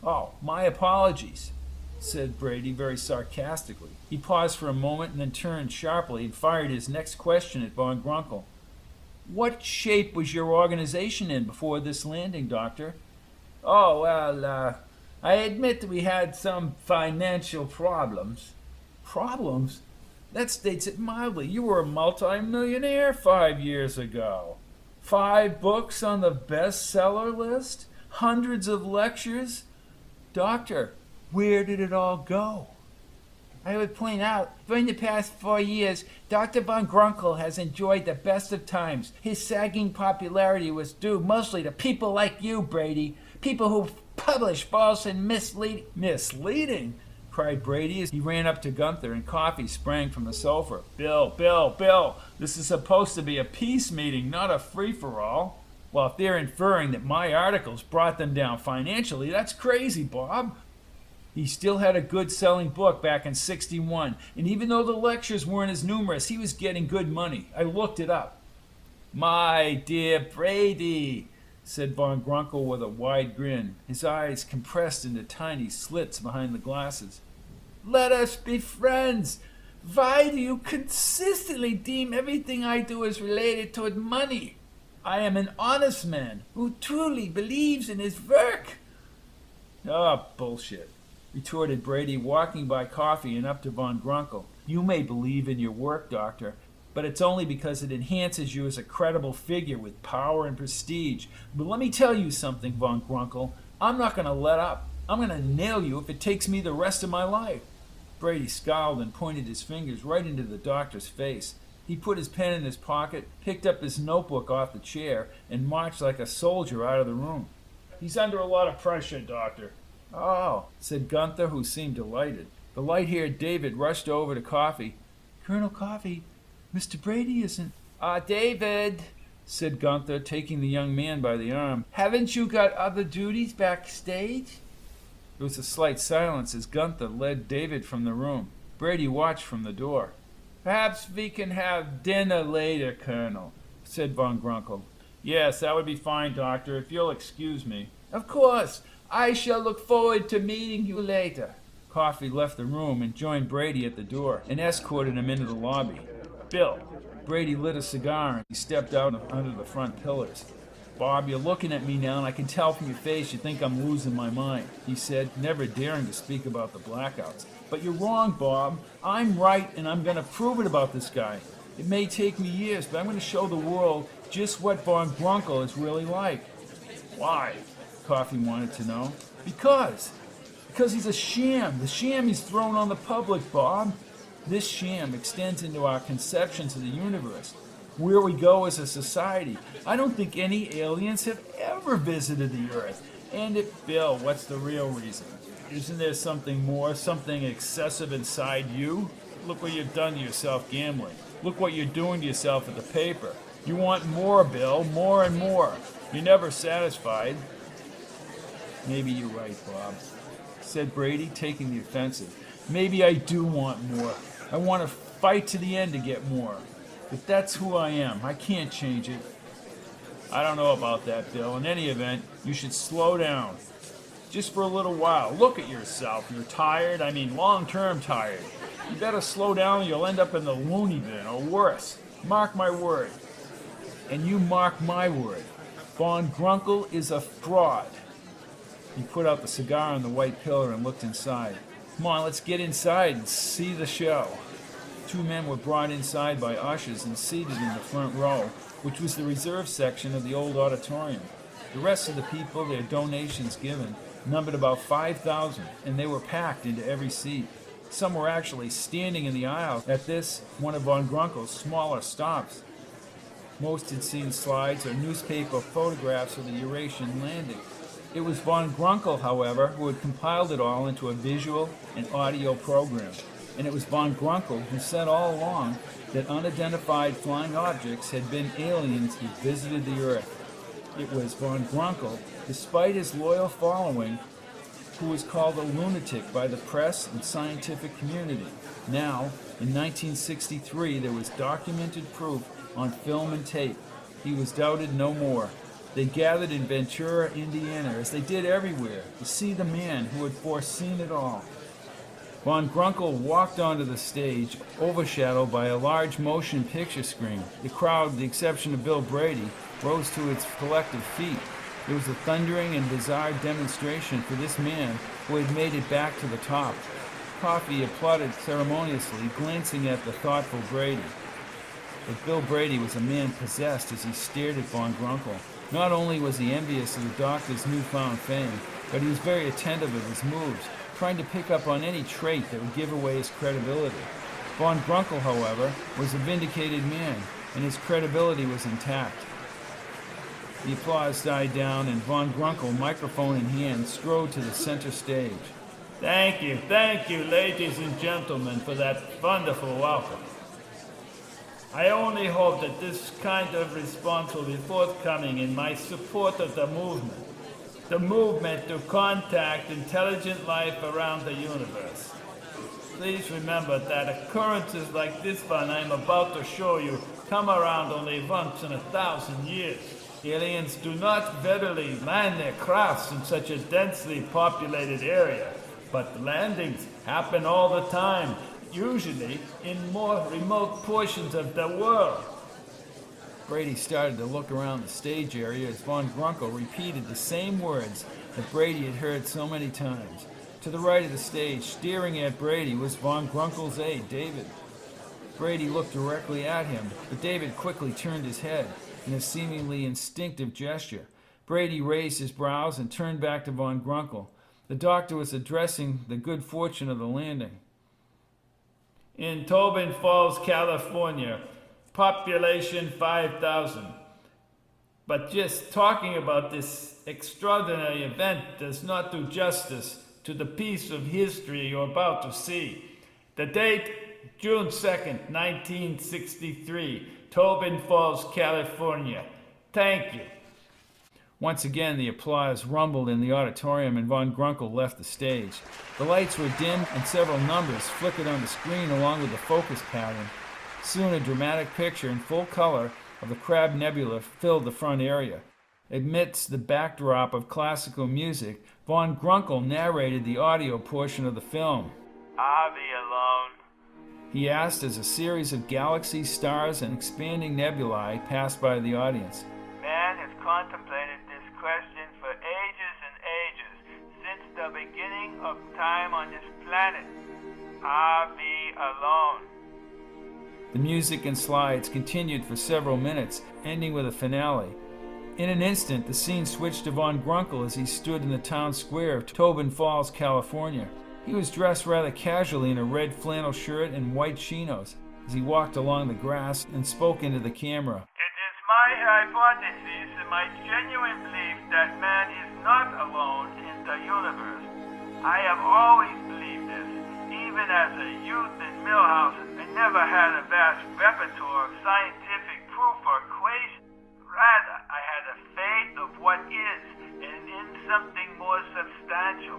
"Oh, my apologies," said Brady very sarcastically. He paused for a moment and then turned sharply and fired his next question at Von Grunkle. "What shape was your organization in before this landing, Doctor?"
"Oh, well, I admit we had some financial problems."
"Problems? That states it mildly. You were a multi-millionaire 5 years ago. 5 books on the bestseller list? Hundreds of lectures? Doctor, where did it all go?"
"I would point out, during the past 4 years, Dr. Von Grunkle has enjoyed the best of times. His sagging popularity was due mostly to people like you, Brady. People who publish false and misleading..."
"Misleading?" cried Brady as he ran up to Gunther and coffee sprang from the sofa.
Bill, this is supposed to be a peace meeting, not a free-for-all."
"Well, if they're inferring that my articles brought them down financially, that's crazy, Bob. He still had a good selling book back in '61, and even though the lectures weren't as numerous, he was getting good money. I looked it up."
"My dear Brady,"
said Von Grunkle with a wide grin, his eyes compressed into tiny slits behind the glasses.
"let us be friends. Why do you consistently deem everything I do as related to money? I am an honest man who truly believes in his work."
"Oh, bullshit," retorted Brady, walking by coffee and up to Von Grunkle. "You may believe in your work, Doctor, but it's only because it enhances you as a credible figure with power and prestige. But let me tell you something, Von Grunkle. I'm not going to let up. I'm going to nail you if it takes me the rest of my life." Brady scowled and pointed his fingers right into the doctor's face. He put his pen in his pocket, picked up his notebook off the chair, and marched like a soldier out of the room.
"He's under a lot of pressure, Doctor."
"Oh," said Gunther, who seemed delighted. The light-haired David rushed over to Coffee. "Colonel Coffee, Mr. Brady isn't..."
David,"
said Gunther, taking the young man by the arm.
"haven't you got other duties backstage?"
There was a slight silence as Gunther led David from the room. Brady watched from the door.
"Perhaps we can have dinner later, Colonel,"
said Von Grunkle.
"Yes, that would be fine, Doctor, if you'll excuse me."
"Of course. I shall look forward to meeting you later."
Coffee left the room and joined Brady at the door and escorted him into the lobby.
"Bill."
Brady lit a cigar and he stepped out under the front pillars. "Bob, you're looking at me now and I can tell from your face you think I'm losing my mind," he said, never daring to speak about the blackouts. "But you're wrong, Bob. I'm right and I'm going to prove it about this guy. It may take me years, but I'm going to show the world just what Von Grunkle is really like."
"Why?"
Coffee wanted to know. Because he's a sham. The sham he's thrown on the public, Bob. This sham extends into our conceptions of the universe, where we go as a society. I don't think any aliens have ever visited the Earth. And Bill, what's the real reason? Isn't there something more, something excessive inside you? Look what you've done to yourself gambling. Look what you're doing to yourself at the paper. You want more, Bill, more and more. You're never satisfied. Maybe you're right, Bob, said Brady, taking the offensive. Maybe I do want more. I want to fight to the end to get more. But that's who I am. I can't change it. I don't know about that, Bill. In any event, you should slow down. Just for a little while. Look at yourself. You're tired. I mean, long-term tired. You better slow down or you'll end up in the loony bin, or worse. Mark my word. And you mark my word. Von Grunkle is a fraud. He put out the cigar on the white pillar and looked inside. Come on, let's get inside and see the show. 2 men were brought inside by ushers and seated in the front row, which was the reserve section of the old auditorium. The rest of the people, their donations given, numbered about 5,000, and they were packed into every seat. Some were actually standing in the aisle at this, one of Von Grunkle's smaller stops. Most had seen slides or newspaper photographs of the Eurasian landing. It was Von Grunkle, however, who had compiled it all into a visual and audio program. And it was Von Grunkle who said all along that unidentified flying objects had been aliens who visited the Earth. It was Von Grunkle, despite his loyal following, who was called a lunatic by the press and scientific community. Now, in 1963, there was documented proof on film and tape. He was doubted no more. They gathered in Ventura, Indiana, as they did everywhere, to see the man who had foreseen it all. Von Grunkle walked onto the stage, overshadowed by a large motion picture screen. The crowd, with the exception of Bill Brady, rose to its collective feet. It was a thundering and bizarre demonstration for this man who had made it back to the top. Coffee applauded ceremoniously, glancing at the thoughtful Brady. But Bill Brady was a man possessed as he stared at Von Grunkle. Not only was he envious of the doctor's newfound fame, but he was very attentive of his moves, trying to pick up on any trait that would give away his credibility. Von Grunkle, however, was a vindicated man, and his credibility was intact. The applause died down, and Von Grunkle, microphone in hand, strode to the center stage. Thank you, ladies and gentlemen, for that wonderful welcome. I only hope that this kind of response will be forthcoming in my support of the movement to contact intelligent life around the universe. Please remember that occurrences like this one I'm about to show you come around only once in 1,000 years. Aliens do not readily land their crafts in such a densely populated area, but landings happen all the time, usually in more remote portions of the world. Brady started to look around the stage area as Von Grunkle repeated the same words that Brady had heard so many times. To the right of the stage, staring at Brady, was Von Grunkle's aide, David. Brady looked directly at him, but David quickly turned his head in a seemingly instinctive gesture. Brady raised his brows and turned back to Von Grunkle. The doctor was addressing the good fortune of the landing. In Tobin Falls, California, population 5,000. But just talking about this extraordinary event does not do justice to the piece of history you're about to see. The date, June 2nd, 1963, Tobin Falls, California. Thank you. Once again, the applause rumbled in the auditorium and Von Grunkle left the stage. The lights were dimmed and several numbers flickered on the screen along with the focus pattern. Soon a dramatic picture in full color of the Crab Nebula filled the front area. Amidst the backdrop of classical music, Von Grunkle narrated the audio portion of the film.
Are we alone?
He asked as a series of galaxies, stars, and expanding nebulae passed by the audience.
Man has contemplated this question for ages and ages, since the beginning of time on this planet. Are we alone?
The music and slides continued for several minutes, ending with a finale. In an instant, the scene switched to Von Grunkle as he stood in the town square of Tobin Falls, California. He was dressed rather casually in a red flannel shirt and white chinos as he walked along the grass and spoke into the camera.
It is my hypothesis and my genuine belief that man is not alone in the universe. I have always believed this. Even as a youth in Millhouse, I never had a vast repertoire of scientific proof or equations. Rather, I had a faith of what is and in something more substantial.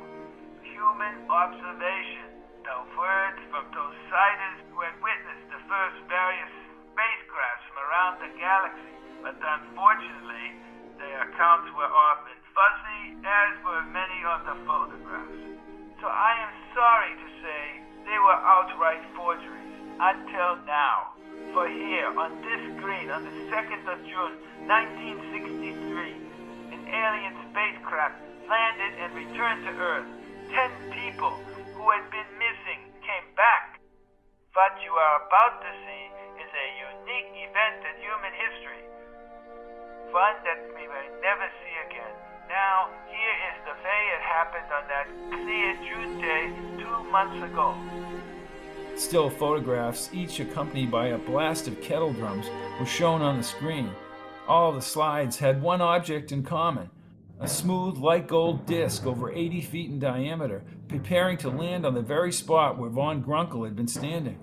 Human observation. The words from those sighters who had witnessed the first various spacecrafts from around the galaxy. But unfortunately, their accounts were often fuzzy, as were many of the photographs. So I am sorry to say they were outright forgeries, until now. For here, on this screen, on the 2nd of June, 1963, an alien spacecraft landed and returned to Earth. 10 people who had been missing came back. What you are about to see is a unique event in human history. One that we will never see again. Now, here is the way it happened on that clear June day 2 months ago.
Still photographs, each accompanied by a blast of kettle drums, were shown on the screen. All the slides had one object in common: a smooth, light gold disc over 80 feet in diameter, preparing to land on the very spot where Von Grunkle had been standing.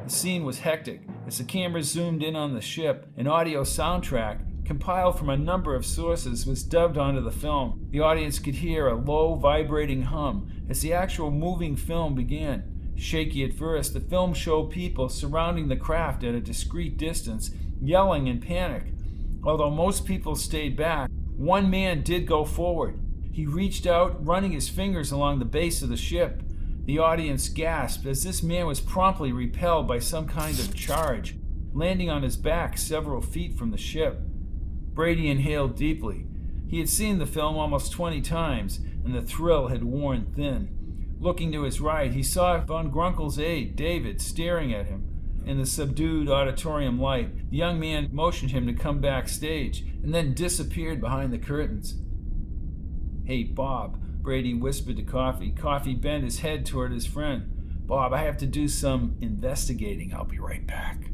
The scene was hectic. As the camera zoomed in on the ship, an audio soundtrack, compiled from a number of sources, was dubbed onto the film. The audience could hear a low, vibrating hum as the actual moving film began. Shaky at first, the film showed people surrounding the craft at a discreet distance, yelling in panic. Although most people stayed back, one man did go forward. He reached out, running his fingers along the base of the ship. The audience gasped as this man was promptly repelled by some kind of charge, landing on his back several feet from the ship. Brady inhaled deeply. He had seen the film almost 20 times, and the thrill had worn thin. Looking to his right, he saw Von Grunkle's aide, David, staring at him. In the subdued auditorium light, the young man motioned him to come backstage, and then disappeared behind the curtains. "Hey, Bob," Brady whispered to Coffee. Coffee bent his head toward his friend. "Bob, I have to do some investigating. I'll be right back."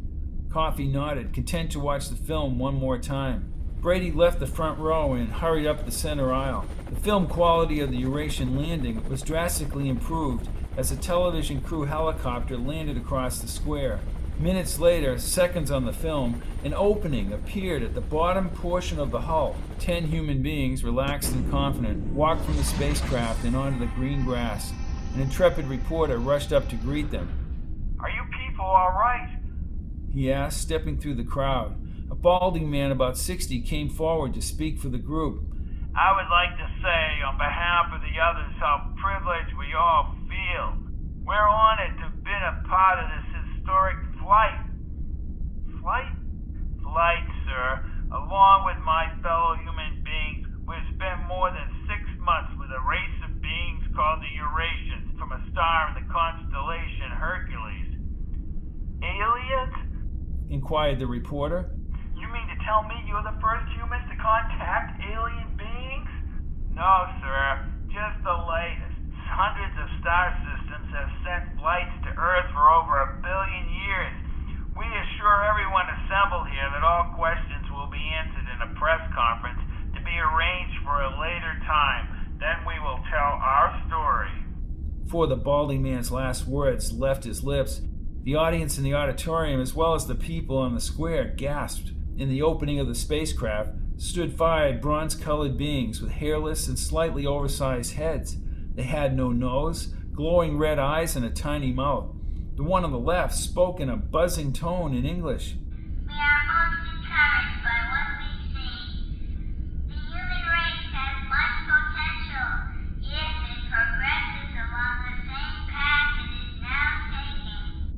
Coffee nodded, content to watch the film one more time. Brady left the front row and hurried up the center aisle. The film quality of the Eurasian landing was drastically improved as a television crew helicopter landed across the square. Minutes later, seconds on the film, an opening appeared at the bottom portion of the hull. 10 human beings, relaxed and confident, walked from the spacecraft and onto the green grass. An intrepid reporter rushed up to greet them.
Are you people all right?
He asked, stepping through the crowd. A balding man about 60 came forward to speak for the group.
I would like to say on behalf of the others how privileged we all feel. We're honored to have been a part of this historic flight. Flight, sir. Along with my fellow human beings, we've spent more than 6 months with a race of beings called the Eurasians from a star in the constellation Hercules. Aliens?
Inquired the reporter.
You mean to tell me you're the first humans to contact alien beings? No, sir. Just the latest. Hundreds of star systems have sent flights to Earth for over 1 billion years. We assure everyone assembled here that all questions will be answered in a press conference to be arranged for a later time. Then we will tell our story.
Before the balding man's last words left his lips, the audience in the auditorium, as well as the people on the square, gasped. In the opening of the spacecraft stood 5 bronze-colored beings with hairless and slightly oversized heads. They had no nose, glowing red eyes, and a tiny mouth. The one on the left spoke in a buzzing tone in English.
We are most encouraged by what we see. The human race has much potential if it progresses along the same path it is now taking.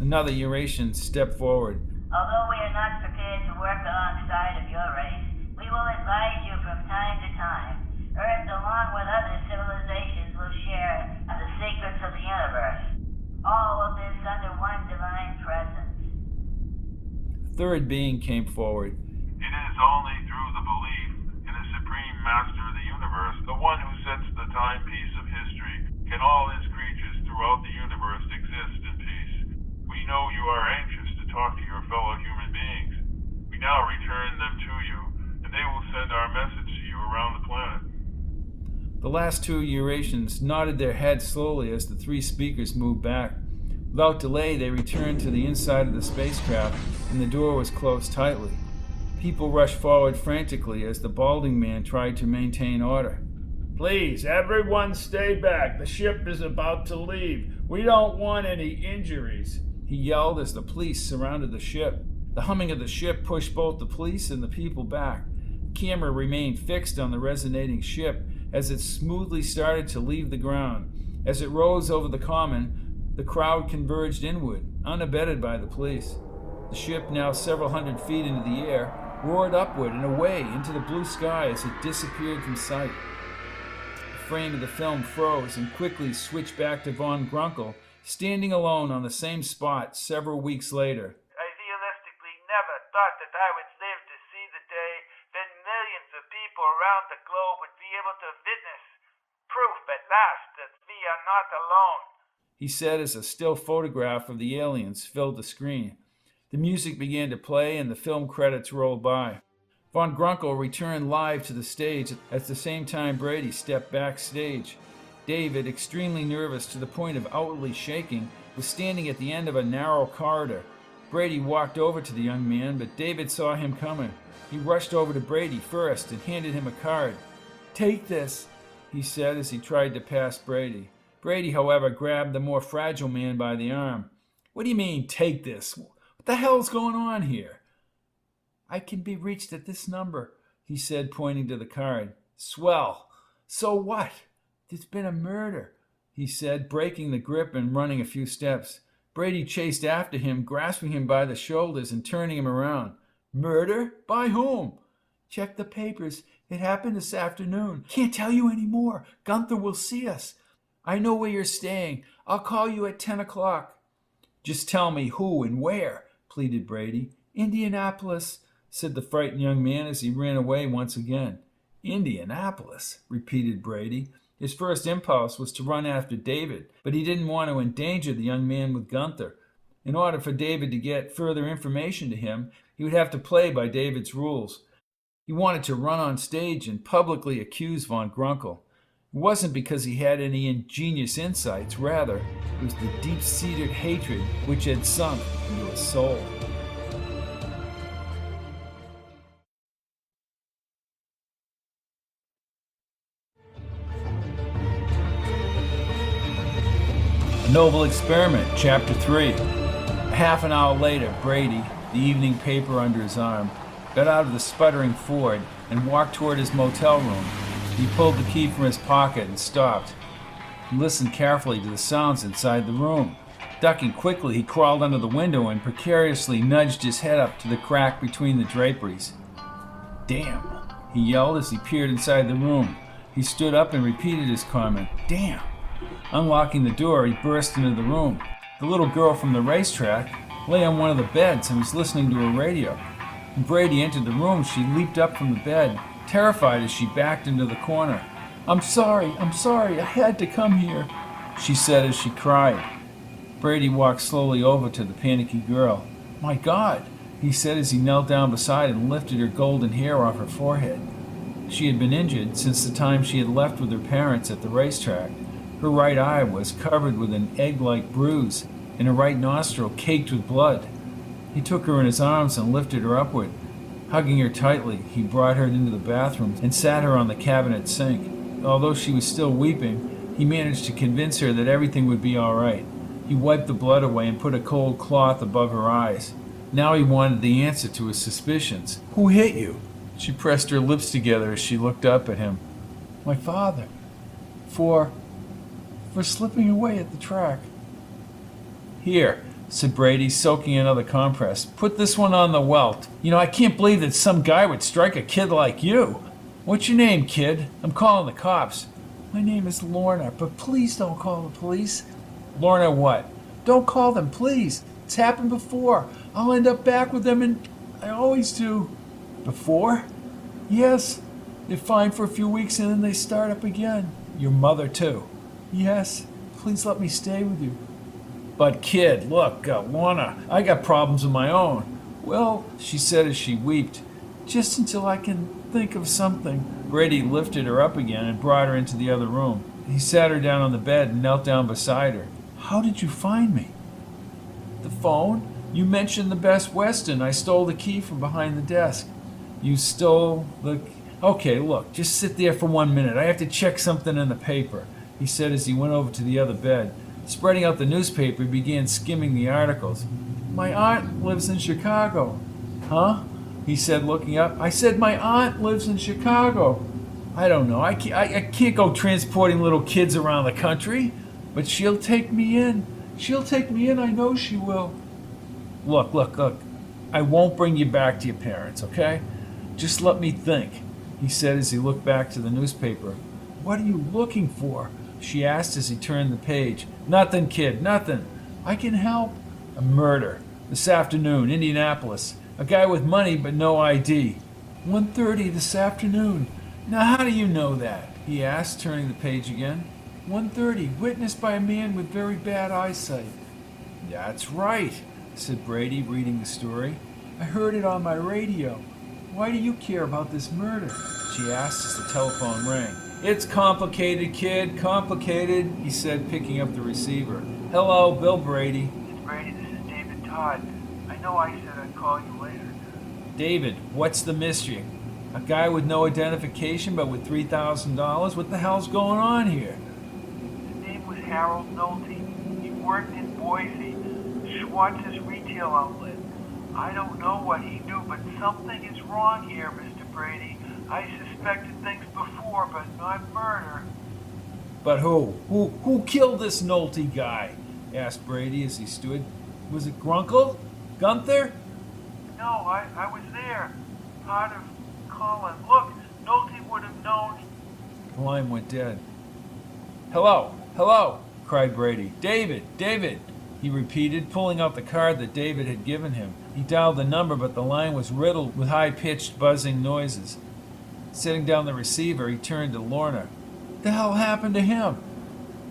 Another Eurasian stepped forward.
Although we are not prepared to work alongside of your race, we will advise you from time to time. Earth, along with other civilizations, will share of the secrets of the universe. All of this under one divine presence.
A third being came forward.
is only through the belief in a supreme master of the universe, the one who sets the timepiece of history, can all his creatures throughout the universe exist in peace. We know you are anxious to talk to your fellow human beings. We now return them to you, and they will send our message to you around the planet.
The last two Eurasians nodded their heads slowly as the three speakers moved back. Without delay, they returned to the inside of the spacecraft, and the door was closed tightly. People rushed forward frantically as the balding man tried to maintain order.
Please, everyone stay back. The ship is about to leave. We don't want any injuries,
he yelled as the police surrounded the ship. The humming of the ship pushed both the police and the people back. The camera remained fixed on the resonating ship as it smoothly started to leave the ground. As it rose over the common, the crowd converged inward, unabated by the police. The ship, now several hundred feet into the air, roared upward and away into the blue sky as it disappeared from sight. The frame of the film froze and quickly switched back to Von Grunkle, standing alone on the same spot several weeks later.
I realistically never thought that I would live to see the day when millions of people around the globe would be able to witness proof at last that we are not alone,
he said as a still photograph of the aliens filled the screen. The music began to play and the film credits rolled by. Von Grunkle returned live to the stage at the same time Brady stepped backstage. David, extremely nervous to the point of outwardly shaking, was standing at the end of a narrow corridor. Brady walked over to the young man, but David saw him coming. He rushed over to Brady first and handed him a card. "Take this," he said as he tried to pass Brady. Brady, however, grabbed the more fragile man by the arm. "What do you mean, take this? What the hell's going on here?" "I can be reached at this number," he said, pointing to the card. "Swell. So what?" "There's been a murder," he said, breaking the grip and running a few steps. Brady chased after him, grasping him by the shoulders and turning him around. "Murder? By whom?" "Check the papers. It happened this afternoon. Can't tell you any more. Gunther will see us. I know where you're staying. I'll call you at 10 o'clock. "Just tell me who and where," pleaded Brady. "Indianapolis," said the frightened young man as he ran away once again. "Indianapolis," repeated Brady. His first impulse was to run after David, but he didn't want to endanger the young man with Gunther. In order for David to get further information to him, he would have to play by David's rules. He wanted to run on stage and publicly accuse Von Grunkle. It wasn't because he had any ingenious insights, rather, it was the deep-seated hatred which had sunk into his soul. A Noble Experiment, Chapter 3. A half an hour later, Brady, the evening paper under his arm, got out of the sputtering Ford and walked toward his motel room. He pulled the key from his pocket and stopped. He listened carefully to the sounds inside the room. Ducking quickly, he crawled under the window and precariously nudged his head up to the crack between the draperies. "Damn," he yelled as he peered inside the room. He stood up and repeated his comment, "Damn." Unlocking the door, he burst into the room. The little girl from the racetrack lay on one of the beds and was listening to a radio. When Brady entered the room, she leaped up from the bed, terrified as she backed into the corner. I'm sorry, I had to come here," she said as she cried. Brady walked slowly over to the panicky girl. "My God," he said as he knelt down beside and lifted her golden hair off her forehead. She had been injured since the time she had left with her parents at the racetrack. Her right eye was covered with an egg-like bruise, and her right nostril caked with blood. He took her in his arms and lifted her upward. Hugging her tightly, he brought her into the bathroom and sat her on the cabinet sink. Although she was still weeping, he managed to convince her that everything would be all right. He wiped the blood away and put a cold cloth above her eyes. Now he wanted the answer to his suspicions. "Who hit you?" She pressed her lips together as she looked up at him. "My father. For slipping away at the track." "Here," said Brady, soaking another compress. "Put this one on the welt. I can't believe that some guy would strike a kid like you. What's your name, kid? I'm calling the cops." "My name is Lorna, but please don't call the police." "Lorna what?" "Don't call them, please. It's happened before. I'll end up back with them, and I always do." Before? Yes. They're fine for a few weeks and then they start up again. Your mother, too? Yes. Please let me stay with you. But kid, look, Lorna, I got problems of my own. Well, she said as she wept, just until I can think of something. Brady lifted her up again and brought her into the other room. He sat her down on the bed and knelt down beside her. How did you find me? The phone? You mentioned the Best Western. I stole the key from behind the desk. You stole the... Okay, look, just sit there for 1 minute. I have to check something in the paper, he said as he went over to the other bed. Spreading out the newspaper, he began skimming the articles. My aunt lives in Chicago. Huh? He said, looking up. I said my aunt lives in Chicago. I don't know. I can't go transporting little kids around the country, but she'll take me in. She'll take me in. I know she will. Look. I won't bring you back to your parents, okay? Just let me think, he said as he looked back to the newspaper. What are you looking for? She asked as he turned the page. Nothing, kid, nothing. I can help. A murder. This afternoon, Indianapolis. A guy with money but no ID. 1:30 this afternoon. Now how do you know that? He asked, turning the page again. 1:30, witnessed by a man with very bad eyesight. That's right, said Brady, reading the story. I heard it on my radio. Why do you care about this murder? She asked as the telephone rang. It's complicated, kid, complicated, he said, picking up the receiver. Hello, Bill Brady.
It's Brady, this is David Todd. I know I said I'd call you later.
David, what's the mystery? A guy with no identification but with $3,000? What the hell's going on here?
His name was Harold Nolte. He worked in Boise, Schwartz's retail outlet. I don't know what he knew, but something is wrong here, Mr. Brady. I suspected things before, but not murder.
But who? Who killed this Nolte guy? Asked Brady as he stood. Was it Grunkle? Gunther?
No, I was there. Part of Colin. Look, Nolte would have known.
The line went dead. Hello, cried Brady. David, he repeated, pulling out the card that David had given him. He dialed the number, but the line was riddled with high-pitched, buzzing noises. Setting down the receiver, he turned to Lorna. What the hell happened to him?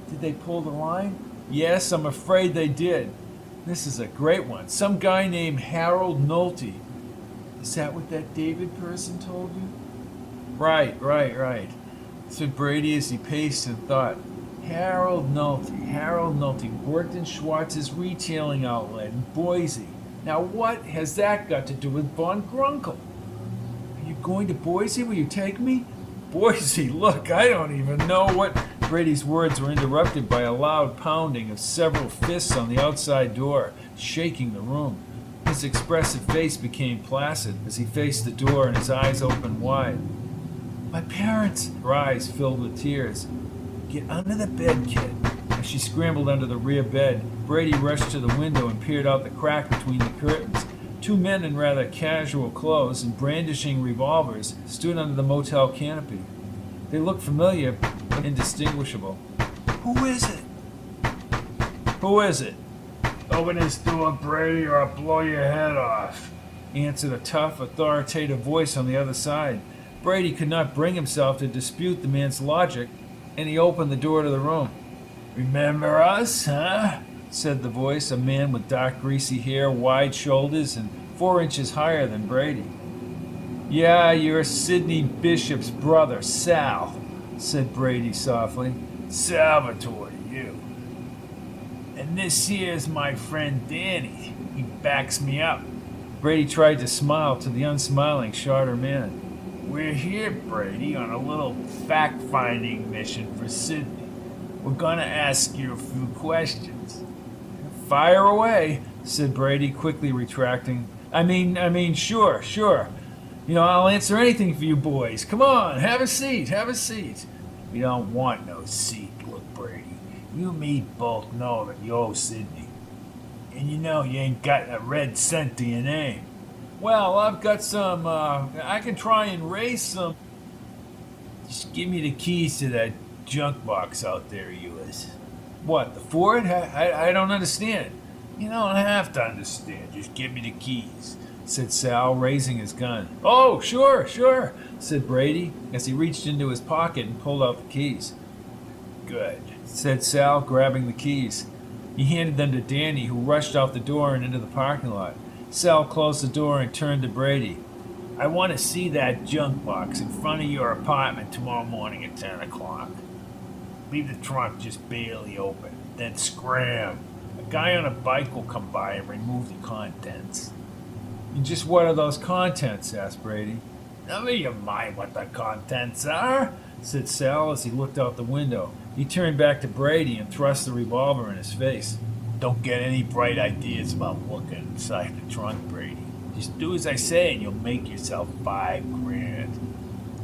Did they pull the line? Yes, I'm afraid they did. This is a great one. Some guy named Harold Nolte. Is that what that David person told you? Right, said Brady as he paced and thought. Harold Nolte worked in Schwartz's retailing outlet in Boise. Now what has that got to do with Von Grunkle? Are you going to Boise? Will you take me? Boise, look, I don't even know what... Brady's words were interrupted by a loud pounding of several fists on the outside door, shaking the room. His expressive face became placid as he faced the door and his eyes opened wide. My parents! Her eyes filled with tears. Get under the bed, kid. As she scrambled under the rear bed, Brady rushed to the window and peered out the crack between the curtains. Two men in rather casual clothes and brandishing revolvers stood under the motel canopy. They looked familiar but indistinguishable. Who is it? Who is it?
Open this door, Brady, or I'll blow your head off,
answered a tough, authoritative voice on the other side. Brady could not bring himself to dispute the man's logic, and he opened the door to the room. Remember us, huh? Said the voice, a man with dark, greasy hair, wide shoulders, and 4 inches higher than Brady. Yeah, you're Sidney Bishop's brother, Sal, said Brady softly. Salvatore, you. And this here's my friend Danny. He backs me up. Brady tried to smile to the unsmiling shorter man. We're here, Brady, on a little fact-finding mission for Sidney. We're gonna ask you a few questions. Fire away, said Brady, quickly retracting. I mean, sure. You know, I'll answer anything for you boys. Come on, have a seat. We don't want no seat, look, Brady. You and me both know that you owe Sidney. And you know you ain't got a red cent to your name. Well, I've got some, I can try and raise some. Just give me the keys to that junk box out there of yours. What, the Ford? I don't understand. You don't have to understand. Just give me the keys. said Sal, raising his gun. "Oh, sure, said Brady, as he reached into his pocket and pulled out the keys. "Good," said Sal, grabbing the keys. He handed them to Danny, who rushed out the door and into the parking lot. Sal closed the door and turned to Brady. "I want to see that junk box in front of your apartment tomorrow morning at 10 o'clock. Leave the trunk just barely open, then scram. A guy on a bike will come by and remove the contents." "And just what are those contents?" asked Brady. "Never you mind what the contents are," said Sal as he looked out the window. He turned back to Brady and thrust the revolver in his face. "Don't get any bright ideas about looking inside the trunk, Brady. Just do as I say and you'll make yourself $5,000.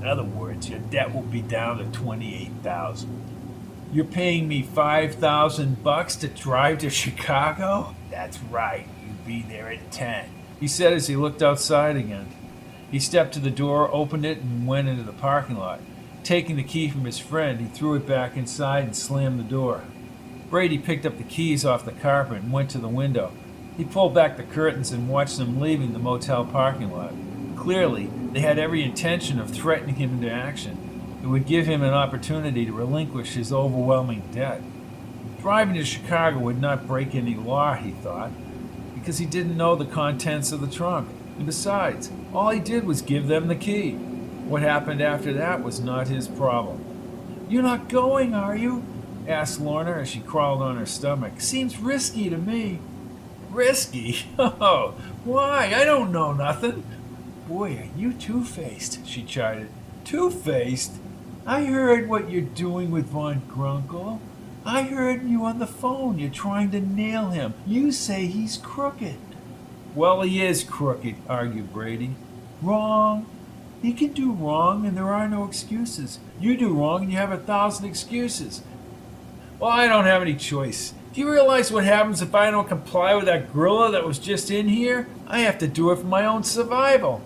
In other words, your debt will be down to $28,000. You're paying me $5,000 to drive to Chicago? That's right. You'll be there at 10, he said as he looked outside again. He stepped to the door, opened it, and went into the parking lot. Taking the key from his friend, he threw it back inside and slammed the door. Brady picked up the keys off the carpet and went to the window. He pulled back the curtains and watched them leaving the motel parking lot. Clearly, they had every intention of threatening him into action. It would give him an opportunity to relinquish his overwhelming debt. Driving to Chicago would not break any law, he thought, because he didn't know the contents of the trunk. And besides, all he did was give them the key. What happened after that was not his problem. "You're not going, are you?" asked Lorna as she crawled on her stomach. "Seems risky to me." "Risky? Oh, why? I don't know nothing." "Boy, are you two-faced," she chided. "Two-faced? I heard what you're doing with Von Grunkle. I heard you on the phone. You're trying to nail him. You say he's crooked." "Well, he is crooked," argued Brady. "Wrong. He can do wrong, and there are no excuses. You do wrong, and you have 1,000 excuses." "Well, I don't have any choice. Do you realize what happens if I don't comply with that gorilla that was just in here? I have to do it for my own survival."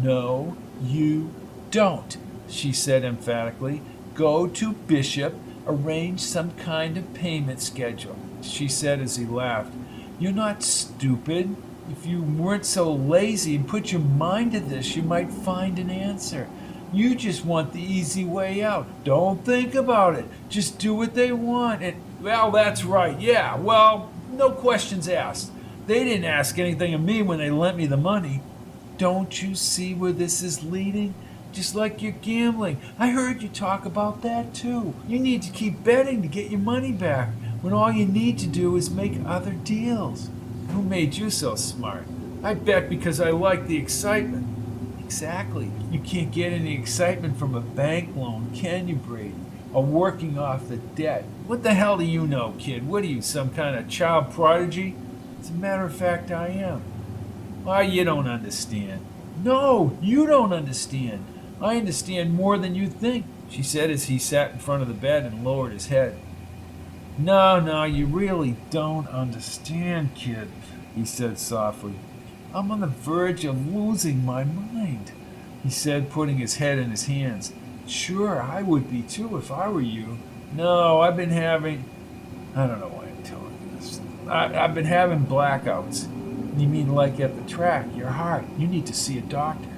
"No, you don't," she said emphatically. "Go to Bishop, arrange some kind of payment schedule," she said as he laughed. "You're not stupid. If you weren't so lazy and put your mind to this, you might find an answer. You just want the easy way out. Don't think about it. Just do what they want. And, well, that's right. Yeah, well, no questions asked. They didn't ask anything of me when they lent me the money. Don't you see where this is leading? Just like you're gambling. I heard you talk about that too. You need to keep betting to get your money back, when all you need to do is make other deals. Who made you so smart? I bet because I like the excitement." "Exactly. You can't get any excitement from a bank loan, can you, Brady? Or working off the debt. What the hell do you know, kid? What are you, some kind of child prodigy?" "As a matter of fact, I am." "Why, you don't understand." "No, you don't understand. I understand more than you think," she said as he sat in front of the bed and lowered his head. No, you really don't understand, kid," he said softly. "I'm on the verge of losing my mind," he said, putting his head in his hands. "Sure, I would be too if I were you. No, I've been having... I don't know why I'm telling you this. I've been having blackouts." "You mean like at the track, your heart? You need to see a doctor."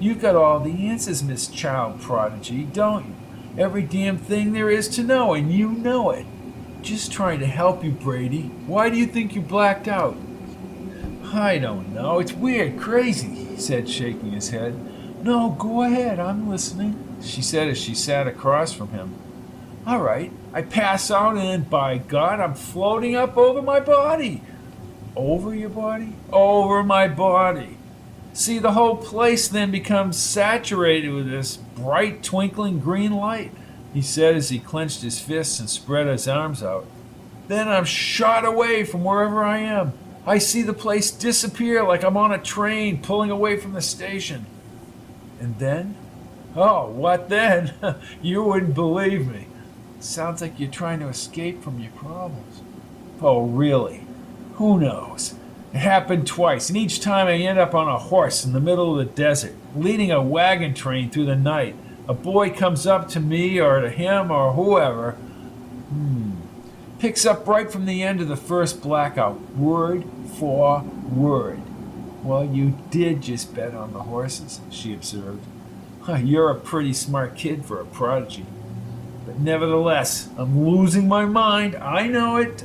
"You've got all the answers, Miss Child Prodigy, don't you? Every damn thing there is to know, and you know it." "Just trying to help you, Brady. Why do you think you blacked out?" "I don't know. It's weird, crazy," he said, shaking his head. "No, go ahead. I'm listening," she said as she sat across from him. "All right. I pass out and then, by God, I'm floating up over my body." "Over your body?" "Over my body. See, the whole place then becomes saturated with this bright, twinkling green light," he said as he clenched his fists and spread his arms out. "Then I'm shot away from wherever I am. I see the place disappear like I'm on a train pulling away from the station." "And then?" "Oh, what then? You wouldn't believe me." "Sounds like you're trying to escape from your problems." "Oh, really? Who knows? It happened twice, and each time I end up on a horse in the middle of the desert, leading a wagon train through the night. A boy comes up to me or to him or whoever, picks up right from the end of the first blackout, word for word. Well, you did just bet on the horses, she observed. You're a pretty smart kid for a prodigy. But nevertheless, I'm losing my mind. I know it.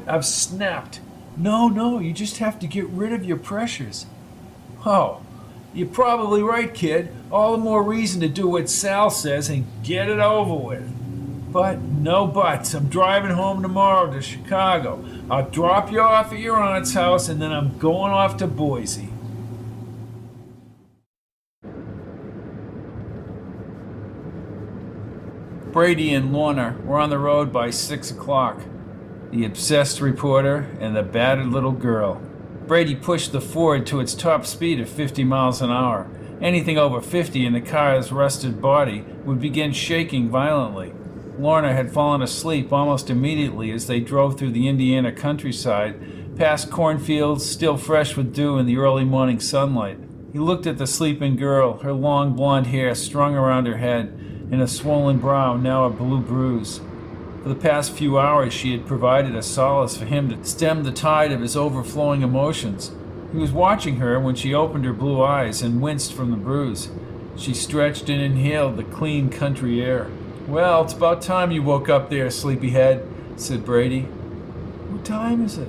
I've snapped. No, you just have to get rid of your pressures. Oh, you're probably right, kid. All the more reason to do what Sal says and get it over with. But no buts. I'm driving home tomorrow to Chicago. I'll drop you off at your aunt's house and then I'm going off to Boise. Brady and Lorna were on the road by 6 o'clock. The obsessed reporter and the battered little girl. Brady pushed the Ford to its top speed of 50 miles an hour. Anything over 50 in the car's rusted body would begin shaking violently. Lorna had fallen asleep almost immediately as they drove through the Indiana countryside, past cornfields still fresh with dew in the early morning sunlight. He looked at the sleeping girl, her long blonde hair strung around her head, and a swollen brow now a blue bruise. For the past few hours she had provided a solace for him to stem the tide of his overflowing emotions. He was watching her when she opened her blue eyes and winced from the bruise. She stretched and inhaled the clean country air. "Well, it's about time you woke up there, sleepyhead," said Brady. "What time is it?"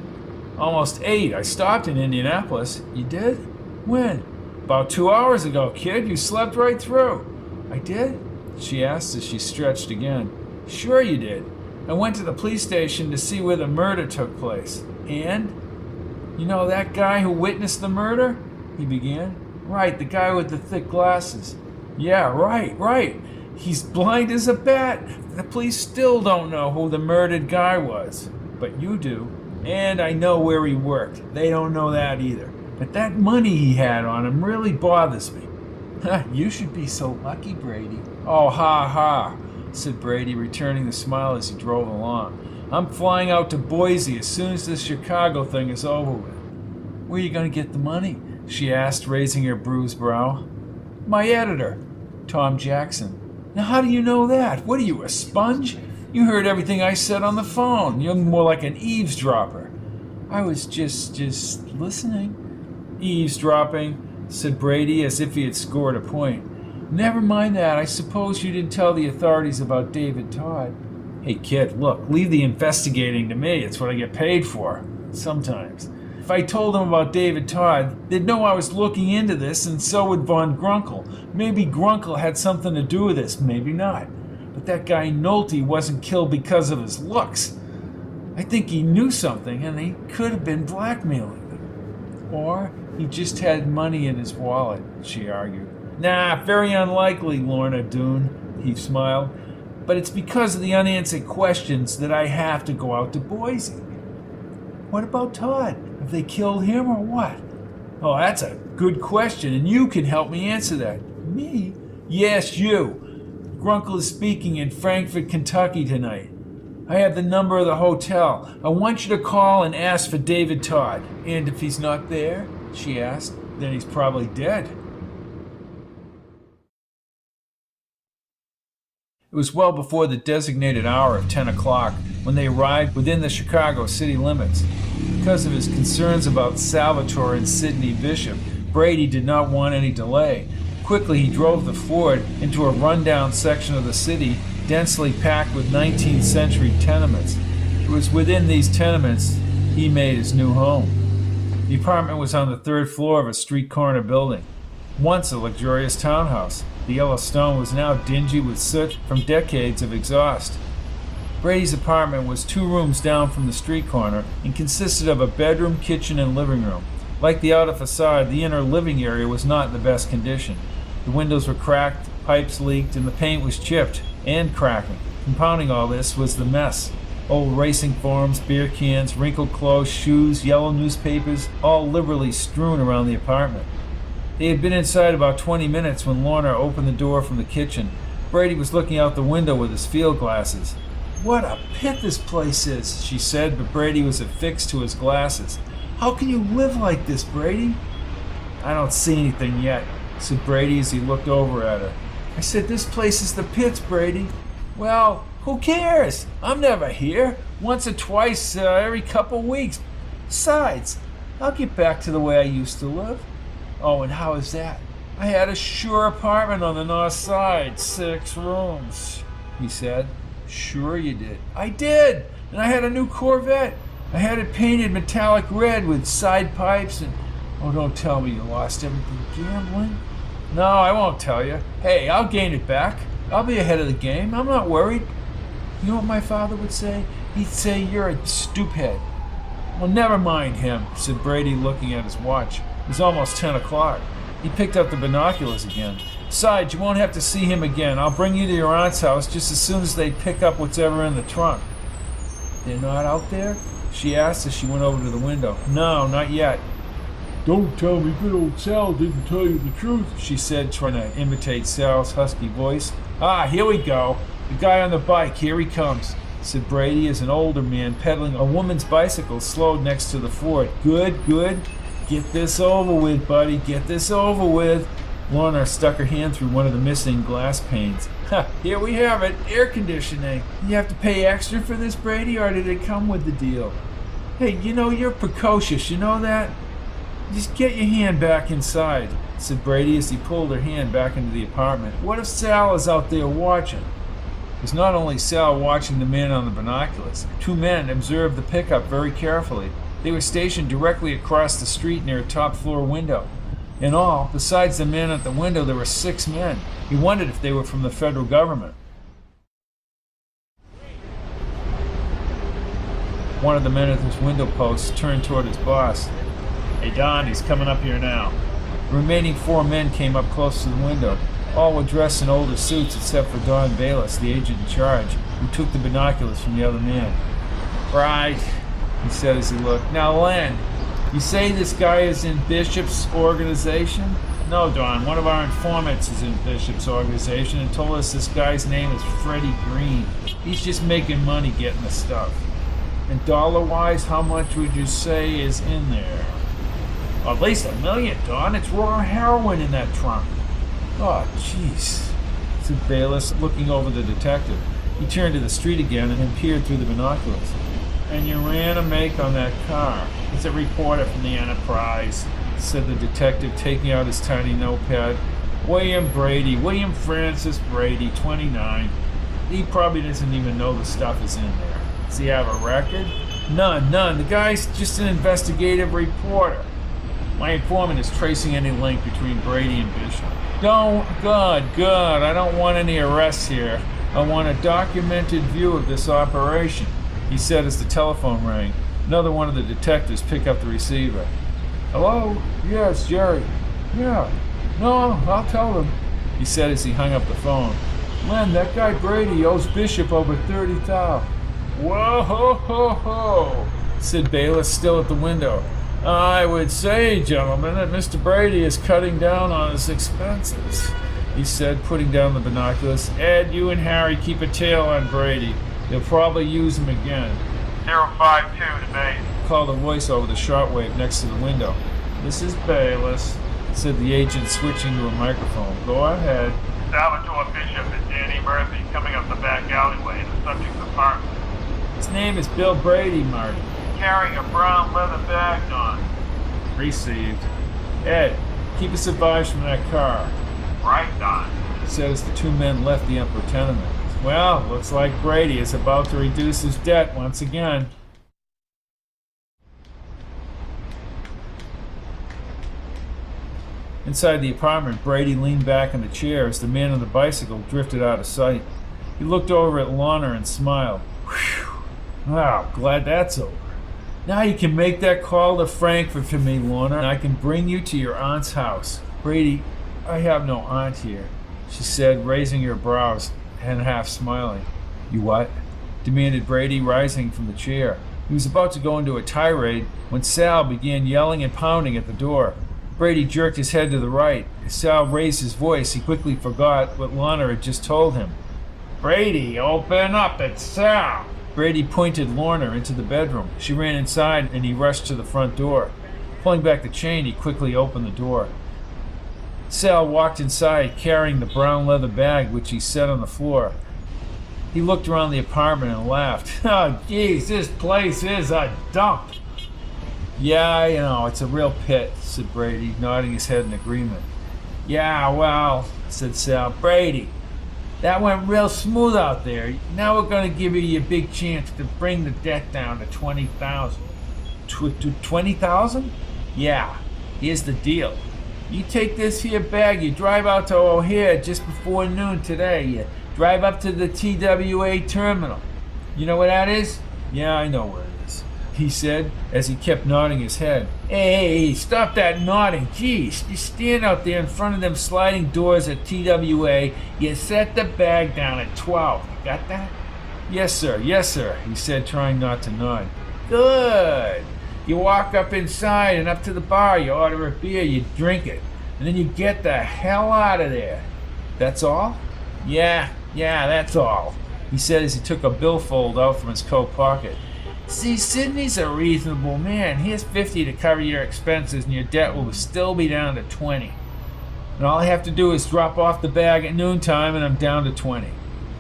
"Almost 8. I stopped in Indianapolis." "You did? When?" "About 2 hours ago, kid. You slept right through." "I did?" she asked as she stretched again. "Sure you did. I went to the police station to see where the murder took place." "And?" "You know that guy who witnessed the murder?" he began. "Right, the guy with the thick glasses." "Yeah, right. He's blind as a bat. The police still don't know who the murdered guy was. But you do. And I know where he worked. They don't know that either. But that money he had on him really bothers me." "You should be so lucky, Brady." "Oh, ha, said Brady, returning the smile as he drove along. "I'm flying out to Boise as soon as this Chicago thing is over with." "Where are you going to get the money?" she asked, raising her bruised brow. "My editor, Tom Jackson." "Now how do you know that? What are you, a sponge? You heard everything I said on the phone. You're more like an eavesdropper." "I was just listening." "Eavesdropping," said Brady as if he had scored a point. "Never mind that. I suppose you didn't tell the authorities about David Todd." "Hey kid, look, leave the investigating to me. It's what I get paid for. Sometimes. If I told them about David Todd, they'd know I was looking into this, and so would Von Grunkle. Maybe Grunkle had something to do with this, maybe not. But that guy Nolte wasn't killed because of his looks. I think he knew something, and he could have been blackmailing them. Or he just had money in his wallet," she argued. "Nah, very unlikely, Lorna Doone," he smiled. "But it's because of the unanswered questions that I have to go out to Boise." "What about Todd? Have they killed him or what?" "Oh, that's a good question, and you can help me answer that." "Me?" "Yes, you. Grunkle is speaking in Frankfort, Kentucky tonight. I have the number of the hotel. I want you to call and ask for David Todd." "And if he's not there?" she asked. "Then he's probably dead." It was well before the designated hour of 10 o'clock when they arrived within the Chicago city limits. Because of his concerns about Salvatore and Sidney Bishop, Brady did not want any delay. Quickly he drove the Ford into a rundown section of the city densely packed with 19th century tenements. It was within these tenements he made his new home. The apartment was on the 3rd floor of a street corner building. Once a luxurious townhouse, the yellow stone was now dingy with soot from decades of exhaust. Brady's apartment was 2 rooms down from the street corner and consisted of a bedroom, kitchen, and living room. Like the outer facade, the inner living area was not in the best condition. The windows were cracked, pipes leaked, and the paint was chipped and cracking. Compounding all this was the mess. Old racing forms, beer cans, wrinkled clothes, shoes, yellow newspapers, all liberally strewn around the apartment. They had been inside about 20 minutes when Lorna opened the door from the kitchen. Brady was looking out the window with his field glasses. "What a pit this place is," she said, but Brady was affixed to his glasses. "How can you live like this, Brady?" "I don't see anything yet," said Brady as he looked over at her. "I said this place is the pits, Brady." "Well, who cares? I'm never here. Once or twice every couple weeks. Besides, I'll get back to the way I used to live. Oh, and how is that? I had a sure apartment on the north side, 6 rooms, he said. Sure you did. I did, and I had a new Corvette. I had it painted metallic red with side pipes and... Oh, don't tell me you lost everything gambling. No, I won't tell you. Hey, I'll gain it back. I'll be ahead of the game. I'm not worried. You know what my father would say? He'd say you're a stoophead. Well, never mind him, said Brady, looking at his watch. It was almost 10 o'clock. He picked up the binoculars again. Besides, you won't have to see him again. I'll bring you to your aunt's house just as soon as they pick up whatever in the trunk. They're not out there? She asked as she went over to the window. No, not yet. Don't tell me good old Sal didn't tell you the truth, she said, trying to imitate Sal's husky voice. Ah, here we go. The guy on the bike, here he comes, said Brady as an older man pedaling a woman's bicycle slowed next to the Ford. Good, good. Get this over with, buddy. Get this over with. Lorna stuck her hand through one of the missing glass panes. Ha, here we have it. Air conditioning. You have to pay extra for this, Brady, or did it come with the deal? Hey, you know, you're precocious. You know that? Just get your hand back inside, said Brady as he pulled her hand back into the apartment. What if Sal is out there watching? It was not only Sal watching the man on the binoculars. 2 men observed the pickup very carefully. They were stationed directly across the street near a top-floor window. In all, besides the man at the window, there were 6 men. He wondered if they were from the federal government. One of the men at his window post turned toward his boss. Hey, Don, he's coming up here now. The remaining 4 men came up close to the window. All were dressed in older suits except for Don Bayless, the agent in charge, who took the binoculars from the other man. Right, he said as he looked. Now, Len, you say this guy is in Bishop's organization? No, Don. One of our informants is in Bishop's organization and told us this guy's name is Freddie Green. He's just making money getting the stuff. And dollar-wise, how much would you say is in there? Well, at least $1 million, Don. It's raw heroin in that trunk. Oh, jeez, said Bayless, looking over the detective. He turned to the street again and peered through the binoculars. And you ran a make on that car. It's a reporter from the Enterprise, said the detective, taking out his tiny notepad. William Francis Brady, 29. He probably doesn't even know the stuff is in there. Does he have a record? None. The guy's just an investigative reporter. My informant is tracing any link between Brady and Bishop. Good. I don't want any arrests here. I want a documented view of this operation, he said as the telephone rang. Another one of the detectives picked up the receiver. Hello? Yes, Jerry. Yeah. No, I'll tell them, he said as he hung up the phone. Len, that guy Brady owes Bishop over $30,000. Whoa, ho, said Bayless, still at the window. I would say, gentlemen, that Mr. Brady is cutting down on his expenses, he said, putting down the binoculars. Ed, you and Harry keep a tail on Brady. They'll probably use him again.
052 to base,
called a voice over the shortwave next to the window. This is Bayless, said the agent, switching to a microphone. Go ahead.
Salvatore Bishop and Danny Murphy coming up the back alleyway in the subject's apartment.
His name is Bill Brady, Marty.
Carrying a brown leather bag on.
Received. Ed, keep us advised from that car.
Right, Don,
said as the 2 men left the upper tenement. Well, looks like Brady is about to reduce his debt once again. Inside the apartment, Brady leaned back in the chair as the man on the bicycle drifted out of sight. He looked over at Lorna and smiled. Whew. Wow, glad that's over. Now you can make that call to Frankfurt for me, Lorna, and I can bring you to your aunt's house. Brady, I have no aunt here, she said, raising her brows and half smiling. You what? Demanded Brady, rising from the chair. He was about to go into a tirade when Sal began yelling and pounding at the door. Brady jerked his head to the right. As Sal raised his voice, he quickly forgot what Lorna had just told him. Brady, open up, it's Sal. Brady pointed Lorna into the bedroom. She ran inside and he rushed to the front door. Pulling back the chain, he quickly opened the door. Sal walked inside carrying the brown leather bag which he set on the floor. He looked around the apartment and laughed. Oh, geez, this place is a dump. Yeah, you know, it's a real pit, said Brady, nodding his head in agreement. Yeah, well, said Sal. Brady, that went real smooth out there. Now we're going to give you your big chance to bring the debt down to 20,000. 20,000? Yeah, here's the deal. You take this here bag, you drive out to O'Hare just before noon today. You drive up to the TWA terminal. You know where that is? Yeah, I know where it is, he said as he kept nodding his head. Hey, stop that nodding. Geez, you stand out there in front of them sliding doors at TWA. You set the bag down at 12. You got that? Yes, sir, he said, trying not to nod. Good. You walk up inside and up to the bar. You order a beer, you drink it, and then you get the hell out of there. That's all? Yeah, that's all, he said as he took a billfold out from his coat pocket. See, Sidney's a reasonable man. Here's 50 to cover your expenses, and your debt will still be down to 20. And all I have to do is drop off the bag at noontime, and I'm down to 20.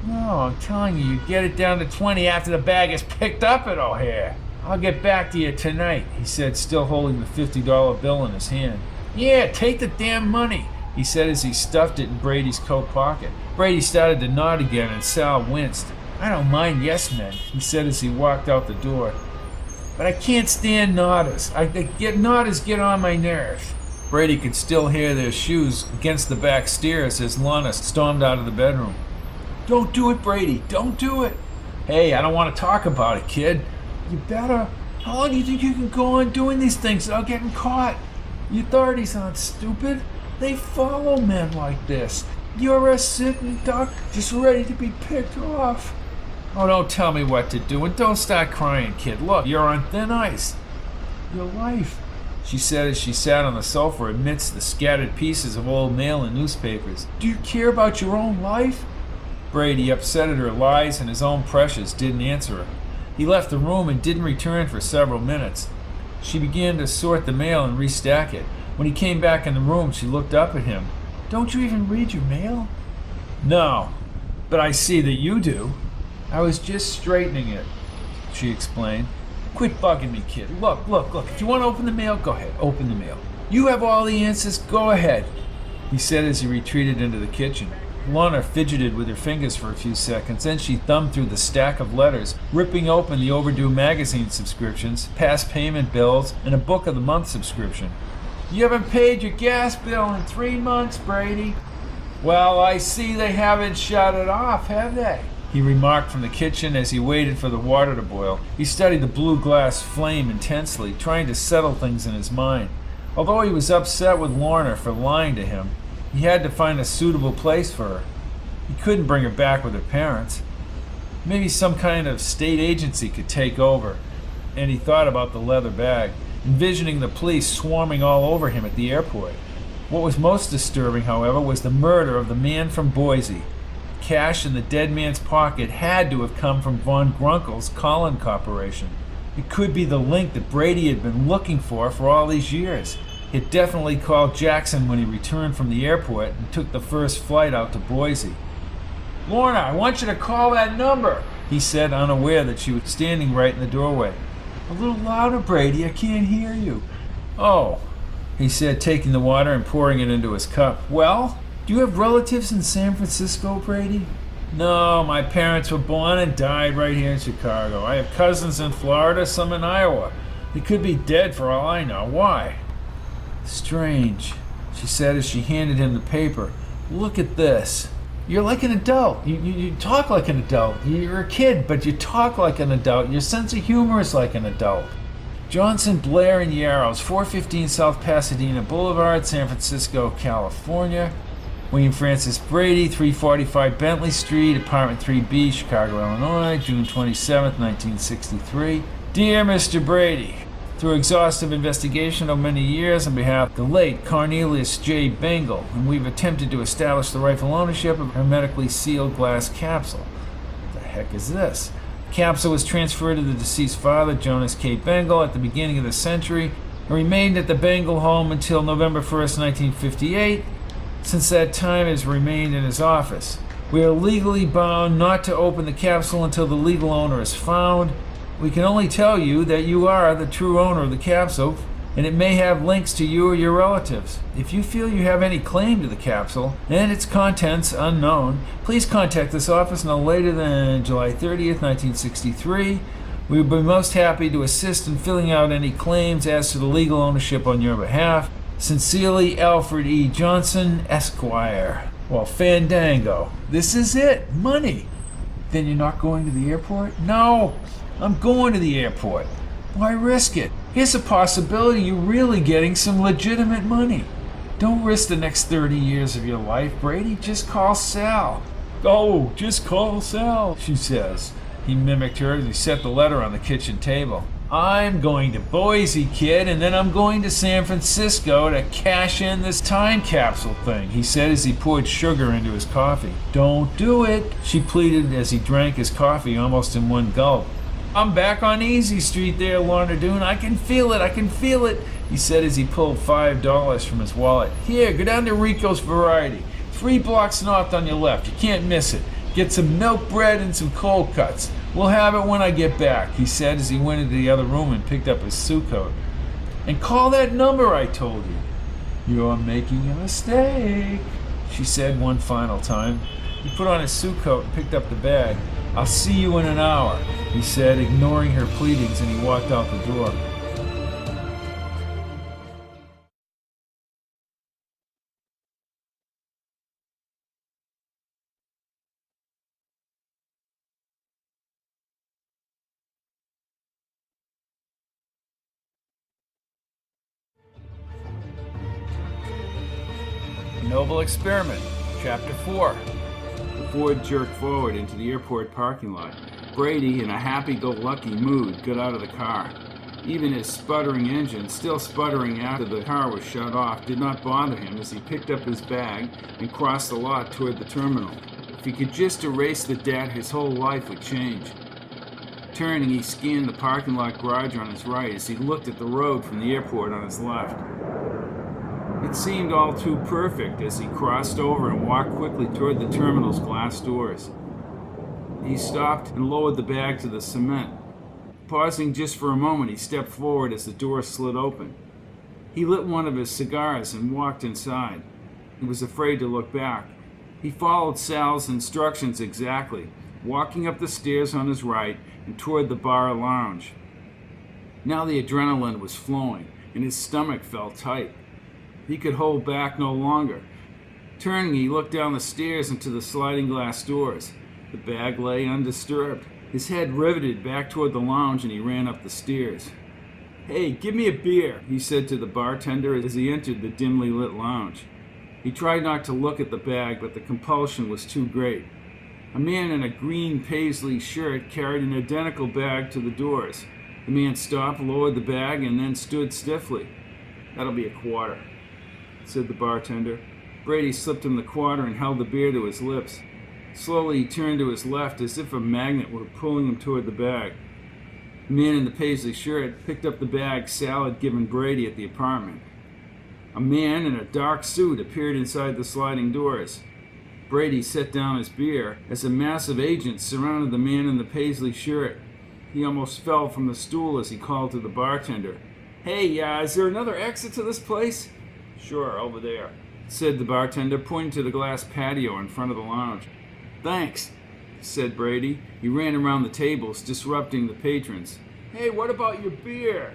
No, I'm telling you, you get it down to 20 after the bag is picked up at O'Hare. I'll get back to you tonight, he said, still holding the $50 bill in his hand. Yeah, take the damn money, he said as he stuffed it in Brady's coat pocket. Brady started to nod again, and Sal winced. I don't mind yes men, he said as he walked out the door. But I can't stand nodders. Nodders get on my nerves. Brady could still hear their shoes against the back stairs as Lana stormed out of the bedroom. Don't do it, Brady. Don't do it. Hey, I don't want to talk about it, kid. You better. How long do you think you can go on doing these things without getting caught? The authorities aren't stupid. They follow men like this. You're a sitting duck just ready to be picked off. Oh, don't tell me what to do, and don't start crying, kid. Look, you're on thin ice. Your life, she said as she sat on the sofa amidst the scattered pieces of old mail and newspapers. Do you care about your own life? Brady, upset at her lies and his own pressures, didn't answer her. He left the room and didn't return for several minutes. She began to sort the mail and restack it. When he came back in the room, she looked up at him. Don't you even read your mail? No, but I see that you do. I was just straightening it, she explained. Quit bugging me, kid. Look. If you want to open the mail, go ahead. Open the mail. You have all the answers. Go ahead, he said as he retreated into the kitchen. Lana fidgeted with her fingers for a few seconds, then she thumbed through the stack of letters, ripping open the overdue magazine subscriptions, past payment bills, and a book of the month subscription. You haven't paid your gas bill in 3 months, Brady. Well, I see they haven't shut it off, have they? He remarked from the kitchen as he waited for the water to boil. He studied the blue glass flame intensely, trying to settle things in his mind. Although he was upset with Lorna for lying to him, he had to find a suitable place for her. He couldn't bring her back with her parents. Maybe some kind of state agency could take over. And he thought about the leather bag, envisioning the police swarming all over him at the airport. What was most disturbing, however, was the murder of the man from Boise. Cash in the dead man's pocket had to have come from Von Grunkle's Olin Corporation. It could be the link that Brady had been looking for all these years. He had definitely called Jackson when he returned from the airport and took the first flight out to Boise. Lorna, I want you to call that number, he said, unaware that she was standing right in the doorway. A little louder, Brady, I can't hear you. Oh, he said, taking the water and pouring it into his cup. Well, do you have relatives in San Francisco, Brady? No, my parents were born and died right here in Chicago. I have cousins in Florida, some in Iowa. They could be dead for all I know. Why? Strange, she said as she handed him the paper. Look at this. You're like an adult. You talk like an adult. You're a kid, but you talk like an adult. Your sense of humor is like an adult. Johnson, Blair, and Yarrows, 415 South Pasadena Boulevard, San Francisco, California. William Francis Brady, 345 Bentley Street, Apartment 3B, Chicago, Illinois, June 27, 1963. Dear Mr. Brady, through exhaustive investigation over many years on behalf of the late Cornelius J. Bengal, and we've attempted to establish the rightful ownership of a hermetically sealed glass capsule. What the heck is this? The capsule was transferred to the deceased father, Jonas K. Bengal, at the beginning of the century, and remained at the Bengal home until November 1st, 1958. Since that time, it has remained in his office. We are legally bound not to open the capsule until the legal owner is found. We can only tell you that you are the true owner of the capsule, and it may have links to you or your relatives. If you feel you have any claim to the capsule and its contents unknown, please contact this office no later than July 30th, 1963. We would be most happy to assist in filling out any claims as to the legal ownership on your behalf. Sincerely, Alfred E. Johnson, Esquire. Well, Fandango, this is it. Money. Then you're not going to the airport? No, I'm going to the airport. Why risk it? Here's a possibility you're really getting some legitimate money. Don't risk the next 30 years of your life, Brady. Just call Sal. Oh, just call Sal, she says. He mimicked her as he set the letter on the kitchen table. I'm going to Boise, kid, and then I'm going to San Francisco to cash in this time capsule thing, he said as he poured sugar into his coffee. Don't do it, she pleaded as he drank his coffee almost in one gulp. I'm back on Easy Street there, Lorna Doone. I can feel it, he said as he pulled $5 from his wallet. Here, go down to Rico's Variety. 3 blocks north on your left. You can't miss it. Get some milk bread and some cold cuts. We'll have it when I get back, he said as he went into the other room and picked up his suit coat. And call that number I told you. You're making a mistake, she said one final time. He put on his suit coat and picked up the bag. I'll see you in an hour, he said, ignoring her pleadings, and he walked out the door. Noble Experiment, Chapter 4. The Ford jerked forward into the airport parking lot. Brady, in a happy-go-lucky mood, got out of the car. Even his sputtering engine, still sputtering after the car was shut off, did not bother him as he picked up his bag and crossed the lot toward the terminal. If he could just erase the debt, his whole life would change. Turning, he scanned the parking lot garage on his right as he looked at the road from the airport on his left. It seemed all too perfect as he crossed over and walked quickly toward the terminal's glass doors. He stopped and lowered the bag to the cement. Pausing just for a moment, he stepped forward as the door slid open. He lit one of his cigars and walked inside. He was afraid to look back. He followed Sal's instructions exactly, walking up the stairs on his right and toward the bar lounge. Now the adrenaline was flowing, and his stomach felt tight. He could hold back no longer. Turning, he looked down the stairs into the sliding glass doors. The bag lay undisturbed, his head riveted back toward the lounge, and he ran up the stairs. Hey, give me a beer, he said to the bartender as he entered the dimly lit lounge. He tried not to look at the bag, but the compulsion was too great. A man in a green paisley shirt carried an identical bag to the doors. The man stopped, lowered the bag, and then stood stiffly. That'll be a quarter, said the bartender. Brady slipped him the quarter and held the beer to his lips. Slowly he turned to his left as if a magnet were pulling him toward the bag. The man in the paisley shirt picked up the bag Sal had given Brady at the apartment. A man in a dark suit appeared inside the sliding doors. Brady set down his beer as a mass of agents surrounded the man in the paisley shirt. He almost fell from the stool as he called to the bartender. Hey, is there another exit to this place? Sure, over there, said the bartender, pointing to the glass patio in front of the lounge. Thanks, said Brady. He ran around the tables, disrupting the patrons. Hey, what about your beer?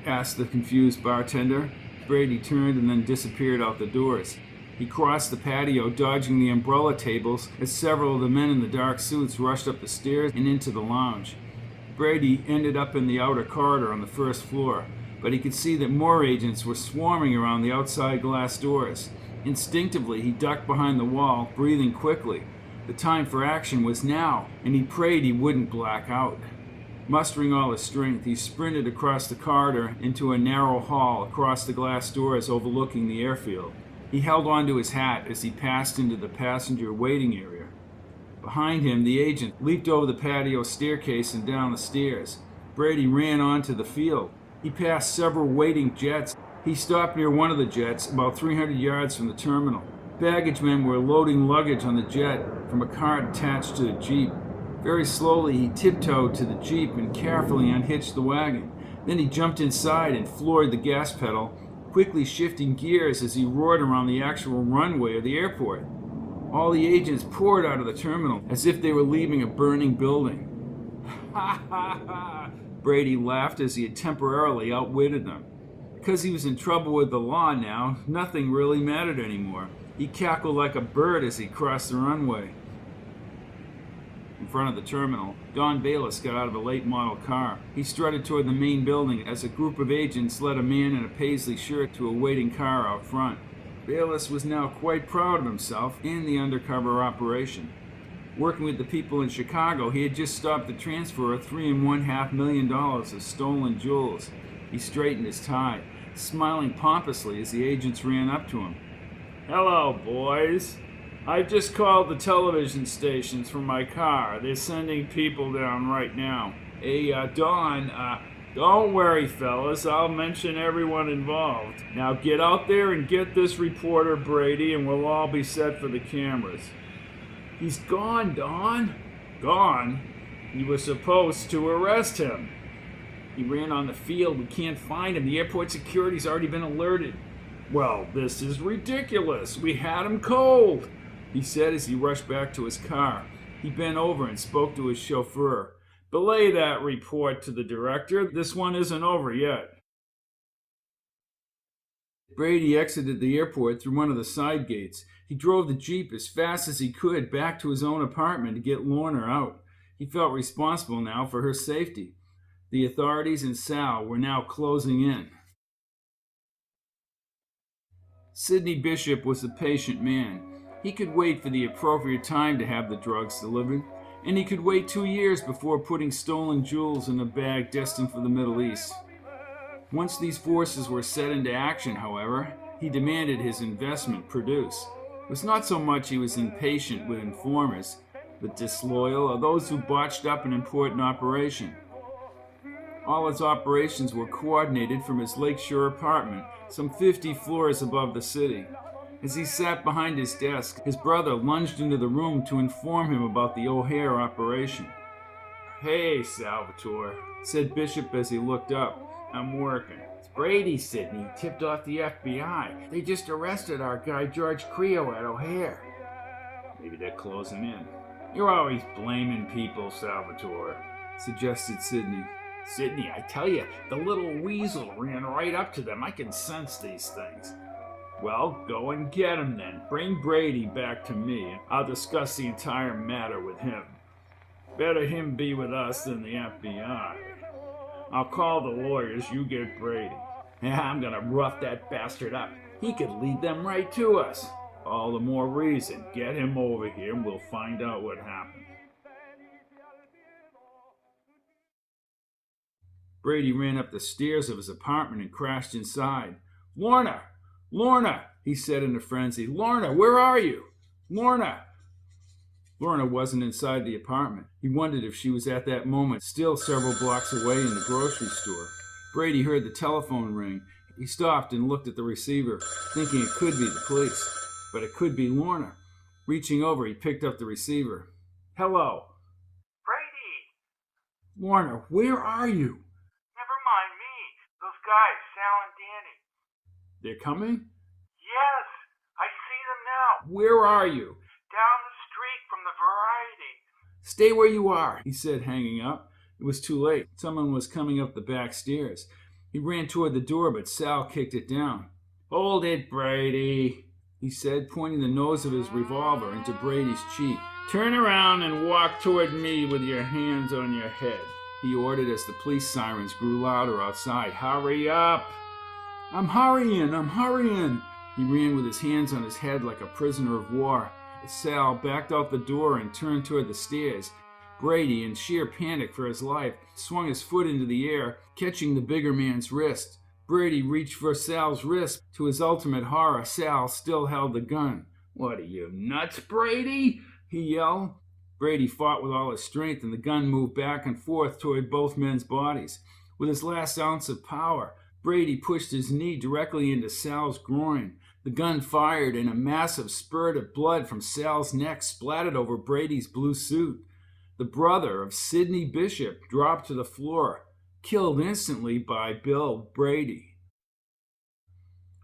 Asked the confused bartender. Brady turned and then disappeared out the doors. He crossed the patio, dodging the umbrella tables, as several of the men in the dark suits rushed up the stairs and into the lounge. Brady ended up in the outer corridor on the first floor, but he could see that more agents were swarming around the outside glass doors. Instinctively, he ducked behind the wall, breathing quickly. The time for action was now, and he prayed he wouldn't black out. Mustering all his strength, he sprinted across the corridor into a narrow hall across the glass doors overlooking the airfield. He held onto his hat as he passed into the passenger waiting area. Behind him, the agent leaped over the patio staircase and down the stairs. Brady ran onto the field. He passed several waiting jets. He stopped near one of the jets, about 300 yards from the terminal. Baggage men were loading luggage on the jet from a cart attached to a jeep. Very slowly, he tiptoed to the Jeep and carefully unhitched the wagon. Then he jumped inside and floored the gas pedal, quickly shifting gears as he roared around the actual runway of the airport. All the agents poured out of the terminal as if they were leaving a burning building. Ha ha ha! Brady laughed as he had temporarily outwitted them. Because he was in trouble with the law now, nothing really mattered anymore. He cackled like a bird as he crossed the runway. In front of the terminal, Don Bayless got out of a late model car. He strutted toward the main building as a group of agents led a man in a paisley shirt to a waiting car out front. Bayless was now quite proud of himself and the undercover operation. Working with the people in Chicago, he had just stopped the transfer of $3.5 million of stolen jewels. He straightened his tie, smiling pompously as the agents ran up to him. "Hello, boys. I just called the television stations from my car. They're sending people down right now. Hey, Don, don't worry, fellas. I'll mention everyone involved. Now get out there and get this reporter, Brady, and we'll all be set for the cameras." "He's gone, Don." "Gone? You were supposed to arrest him." "He ran on the field. We can't find him. The airport security's already been alerted." "Well, this is ridiculous. We had him cold," he said as he rushed back to his car. He bent over and spoke to his chauffeur. "Belay that report to the director. This one isn't over yet." Brady exited the airport through one of the side gates. He drove the Jeep as fast as he could back to his own apartment to get Lorna out. He felt responsible now for her safety. The authorities and Sal were now closing in. Sidney Bishop was a patient man. He could wait for the appropriate time to have the drugs delivered, and he could wait 2 years before putting stolen jewels in a bag destined for the Middle East. Once these forces were set into action, however, he demanded his investment produce. It was not so much he was impatient with informers, the disloyal, or those who botched up an important operation. All his operations were coordinated from his lakeshore apartment, some 50 floors above the city. As he sat behind his desk, his brother lunged into the room to inform him about the O'Hare operation. "Hey, Salvatore," said Bishop as he looked up. "I'm working." "It's Brady, Sidney. He tipped off the FBI. They just arrested our guy George Creo at O'Hare." "Maybe they're closing in." "You're always blaming people, Salvatore," suggested Sidney. "Sidney, I tell you, the little weasel ran right up to them. I can sense these things." "Well, go and get him then. Bring Brady back to me. I'll discuss the entire matter with him. Better him be with us than the FBI. I'll call the lawyers. You get Brady." "Yeah, I'm gonna rough that bastard up. He could lead them right to us." "All the more reason. Get him over here and we'll find out what happened." Brady ran up the stairs of his apartment and crashed inside. "Lorna! Lorna!" he said in a frenzy. "Lorna, where are you? Lorna!" Lorna wasn't inside the apartment. He wondered if she was at that moment still several blocks away in the grocery store. Brady heard the telephone ring. He stopped and looked at the receiver, thinking it could be the police, but it could be Lorna. Reaching over, he picked up the receiver. "Hello."
Brady!
"Lorna, where are you?"
Never mind me. Those guys, Sal and Danny.
"They're coming?"
Yes, I see them now.
"Where are you?"
Down the street from the Variety.
"Stay where you are," he said, hanging up. It was too late. Someone was coming up the back stairs. He ran toward the door, but Sal kicked it down. "Hold it, Brady," he said, pointing the nose of his revolver into Brady's cheek. "Turn around and walk toward me with your hands on your head," he ordered as the police sirens grew louder outside. "Hurry up!" I'm hurrying. He ran with his hands on his head like a prisoner of war. Sal backed out the door and turned toward the stairs. Brady, in sheer panic for his life, swung his foot into the air, catching the bigger man's wrist. Brady reached for Sal's wrist. To his ultimate horror, Sal still held the gun. "What are you, nuts, Brady?" he yelled. Brady fought with all his strength, and the gun moved back and forth toward both men's bodies. With his last ounce of power, Brady pushed his knee directly into Sal's groin. The gun fired, and a massive spurt of blood from Sal's neck splattered over Brady's blue suit. The brother of Sidney Bishop dropped to the floor, killed instantly by Bill Brady.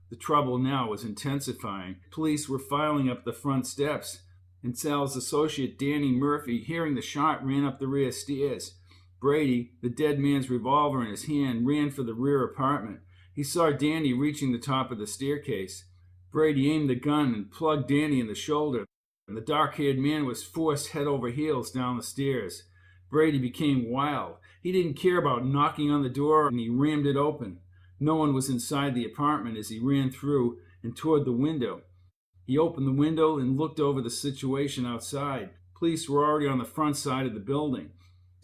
The trouble now was intensifying. Police were filing up the front steps, and Sal's associate Danny Murphy, hearing the shot, ran up the rear stairs. Brady, the dead man's revolver in his hand, ran for the rear apartment. He saw Danny reaching the top of the staircase. Brady aimed the gun and plugged Danny in the shoulder. The dark-haired man was forced head over heels down the stairs. Brady became wild. He didn't care about knocking on the door, and he rammed it open. No one was inside the apartment as he ran through and toward the window. He opened the window and looked over the situation outside. Police were already on the front side of the building.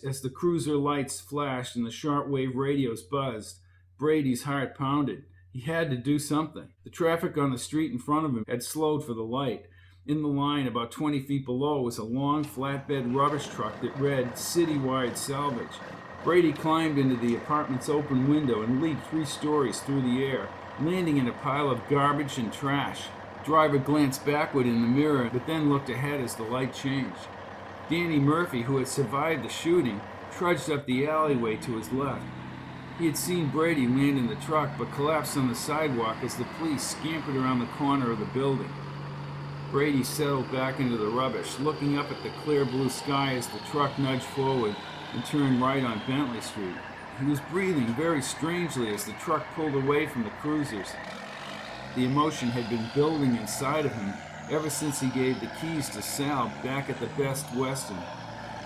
As the cruiser lights flashed and the shortwave radios buzzed, Brady's heart pounded. He had to do something. The traffic on the street in front of him had slowed for the light. In the line, about 20 feet below, was a long flatbed rubbish truck that read Citywide Salvage. Brady climbed into the apartment's open window and leaped 3 stories through the air, landing in a pile of garbage and trash. The driver glanced backward in the mirror, but then looked ahead as the light changed. Danny Murphy, who had survived the shooting, trudged up the alleyway to his left. He had seen Brady land in the truck, but collapsed on the sidewalk as the police scampered around the corner of the building. Brady settled back into the rubbish, looking up at the clear blue sky as the truck nudged forward and turned right on Bentley Street. He was breathing very strangely as the truck pulled away from the cruisers. The emotion had been building inside of him ever since he gave the keys to Sal back at the Best Western.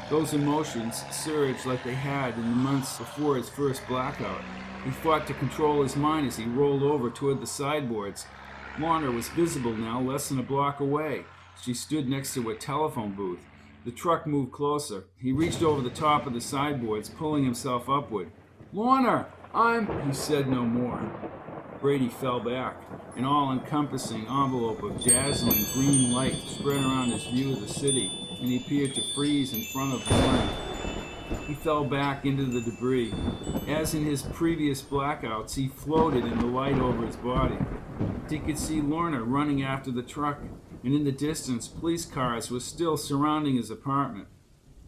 Those emotions surged like they had in the months before his first blackout. He fought to control his mind as he rolled over toward the sideboards. Lorna was visible now, less than a block away. She stood next to a telephone booth. The truck moved closer. He reached over the top of the sideboards, pulling himself upward. "Lorna, He said no more. Brady fell back. An all-encompassing envelope of dazzling green light spread around his view of the city, and he appeared to freeze in front of Lorna. He fell back into the debris. As in his previous blackouts, he floated in the light over his body. He could see Lorna running after the truck, and in the distance, police cars were still surrounding his apartment.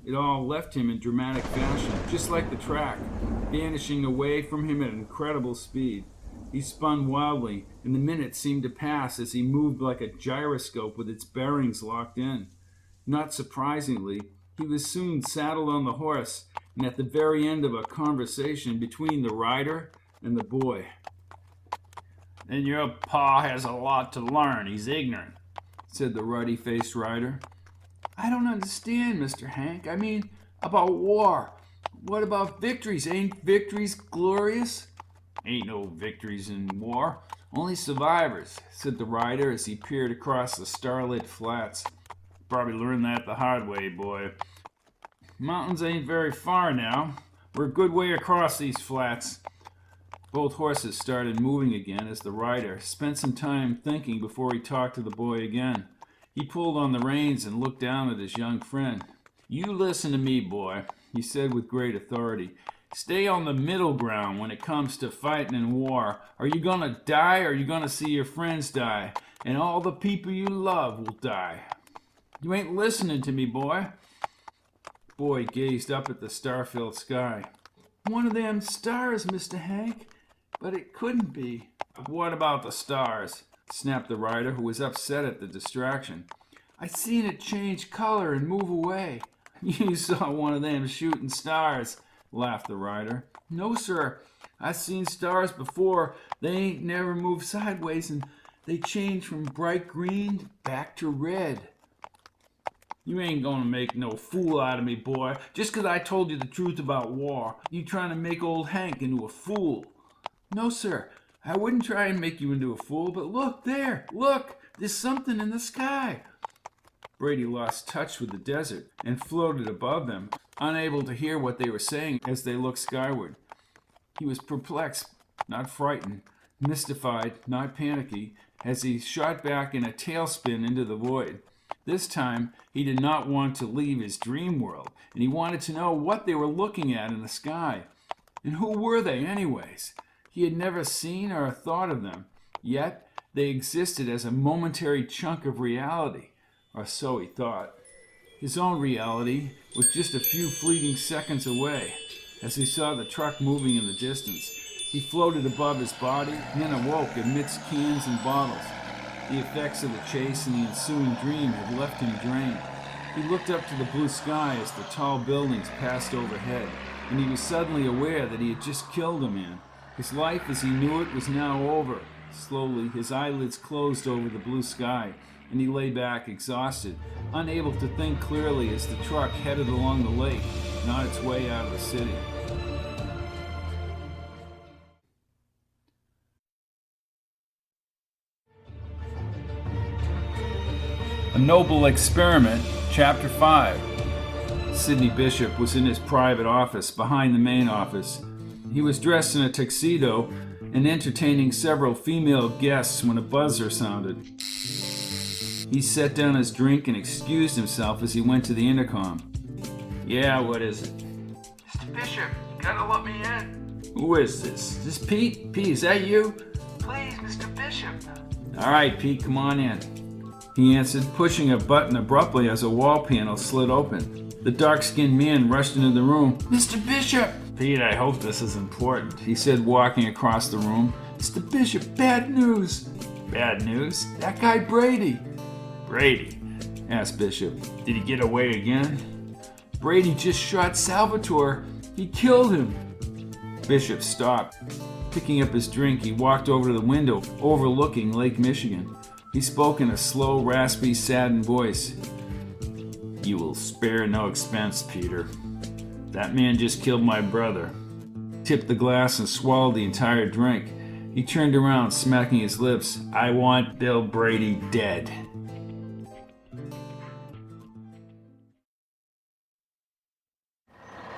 It all left him in dramatic fashion, just like the track, vanishing away from him at incredible speed. He spun wildly, and the minutes seemed to pass as he moved like a gyroscope with its bearings locked in. Not surprisingly, he was soon saddled on the horse and at the very end of a conversation between the rider and the boy.
"Then your pa has a lot to learn. He's ignorant,"
said the ruddy-faced rider. "I don't understand, Mr. Hank. I mean, about war. What about victories? Ain't victories glorious?"
"Ain't no victories in war.
Only survivors," said the rider as he peered across the starlit flats.
Probably learned that the hard way, boy.
Mountains ain't very far now. We're a good way across these flats." Both horses started moving again as the rider spent some time thinking before he talked to the boy again. He pulled on the reins and looked down at his young friend. "You listen to me, boy," he said with great authority. "Stay on the middle ground when it comes to fighting in war. Are you gonna die, or are you gonna see your friends die? And all the people you love will die. You ain't listening to me, boy." The boy gazed up at the star-filled sky. "One of them stars, Mr. Hank, but it couldn't be."
"What about the stars?"
snapped the rider, who was upset at the distraction. "I seen it change color and move away."
"You saw one of them shooting stars," laughed the rider.
"No, sir. I seen stars before. They ain't never moved sideways, and they change from bright green back to red."
"You ain't gonna make no fool out of me, boy. Just 'cause I told you the truth about war, you trying to make old Hank into a fool."
"No, sir. I wouldn't try and make you into a fool, but look there. Look, there's something in the sky." Brady lost touch with the desert and floated above them, unable to hear what they were saying as they looked skyward. He was perplexed, not frightened, mystified, not panicky, as he shot back in a tailspin into the void. This time, he did not want to leave his dream world, and he wanted to know what they were looking at in the sky. And who were they, anyways? He had never seen or thought of them, yet they existed as a momentary chunk of reality, or so he thought. His own reality was just a few fleeting seconds away. As he saw the truck moving in the distance, he floated above his body and then awoke amidst cans and bottles. The effects of the chase and the ensuing dream had left him drained. He looked up to the blue sky as the tall buildings passed overhead, and he was suddenly aware that he had just killed a man. His life as he knew it was now over. Slowly, his eyelids closed over the blue sky, and he lay back exhausted, unable to think clearly as the truck headed along the lake and on its way out of the city. A Noble Experiment, Chapter 5. Sidney Bishop was in his private office behind the main office. He was dressed in a tuxedo and entertaining several female guests when a buzzer sounded. He set down his drink and excused himself as he went to the intercom. "Yeah, what is it?"
Mr. Bishop, you gotta let me in.
"Who is this? Is this Pete? Pete, is that you?"
Please, Mr. Bishop.
"All right, Pete, come on in," he answered, pushing a button abruptly as a wall panel slid open. The dark-skinned man rushed into the room. "Mr. Bishop!" "Pete, I hope this is important," he said, walking across the room. "Mr. Bishop, bad news." "Bad news? That guy Brady." "Brady?" asked Bishop. "Did he get away again?" "Brady just shot Salvatore. He killed him." Bishop stopped. Picking up his drink, he walked over to the window overlooking Lake Michigan. He spoke in a slow, raspy, saddened voice. "You will spare no expense, Peter. That man just killed my brother." Tipped the glass and swallowed the entire drink. He turned around, smacking his lips. "I want Bill Brady dead."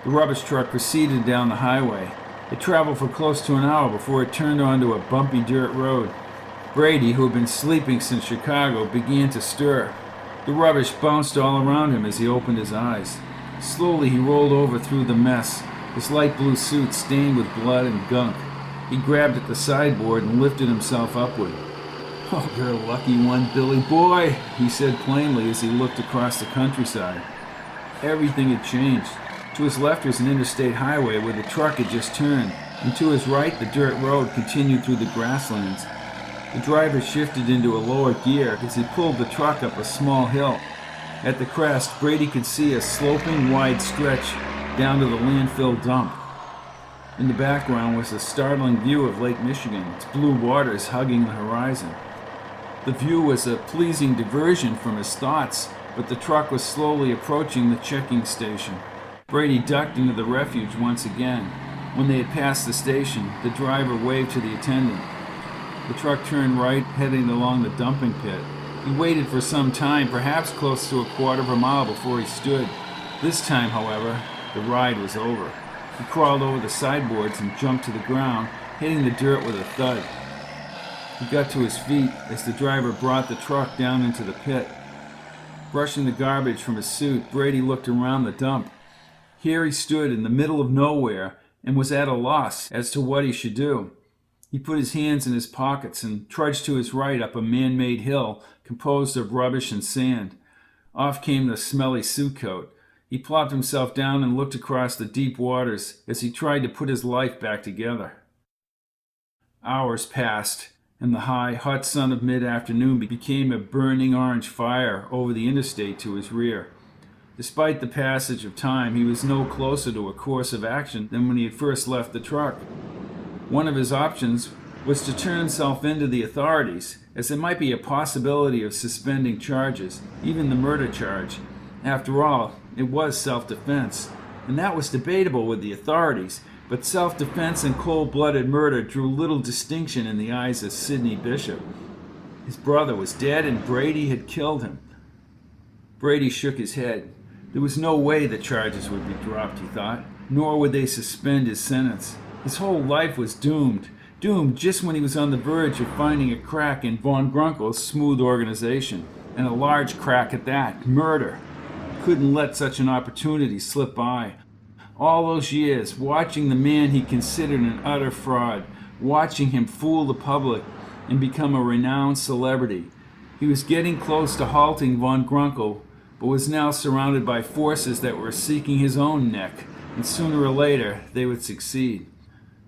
The rubbish truck proceeded down the highway. It traveled for close to an hour before it turned onto a bumpy dirt road. Brady, who had been sleeping since Chicago, began to stir. The rubbish bounced all around him as he opened his eyes. Slowly he rolled over through the mess, his light blue suit stained with blood and gunk. He grabbed at the sideboard and lifted himself upward. "Oh, you're a lucky one, Billy boy," he said plainly as he looked across the countryside. Everything had changed. To his left was an interstate highway where the truck had just turned, and to his right the dirt road continued through the grasslands. The driver shifted into a lower gear as he pulled the truck up a small hill. At the crest, Brady could see a sloping, wide stretch down to the landfill dump. In the background was a startling view of Lake Michigan, its blue waters hugging the horizon. The view was a pleasing diversion from his thoughts, but the truck was slowly approaching the checking station. Brady ducked into the refuge once again. When they had passed the station, the driver waved to the attendant. The truck turned right, heading along the dumping pit. He waited for some time, perhaps close to a quarter of a mile before he stood. This time, however, the ride was over. He crawled over the sideboards and jumped to the ground, hitting the dirt with a thud. He got to his feet as the driver brought the truck down into the pit. Brushing the garbage from his suit, Brady looked around the dump. Here he stood in the middle of nowhere and was at a loss as to what he should do. He put his hands in his pockets and trudged to his right up a man-made hill composed of rubbish and sand. Off came the smelly suit coat. He plopped himself down and looked across the deep waters as he tried to put his life back together. Hours passed, and the high, hot sun of mid-afternoon became a burning orange fire over the interstate to his rear. Despite the passage of time, he was no closer to a course of action than when he had first left the truck. One of his options was to turn himself into the authorities, as there might be a possibility of suspending charges, even the murder charge. After all, it was self-defense, and that was debatable with the authorities, but self-defense and cold-blooded murder drew little distinction in the eyes of Sidney Bishop. His brother was dead and Brady had killed him. Brady shook his head. There was no way the charges would be dropped, he thought, nor would they suspend his sentence. His whole life was doomed just when he was on the verge of finding a crack in Von Grunkle's smooth organization, and a large crack at that, murder. He couldn't let such an opportunity slip by. All those years, watching the man he considered an utter fraud, watching him fool the public and become a renowned celebrity. He was getting close to halting Von Grunkle but was now surrounded by forces that were seeking his own neck, and sooner or later they would succeed.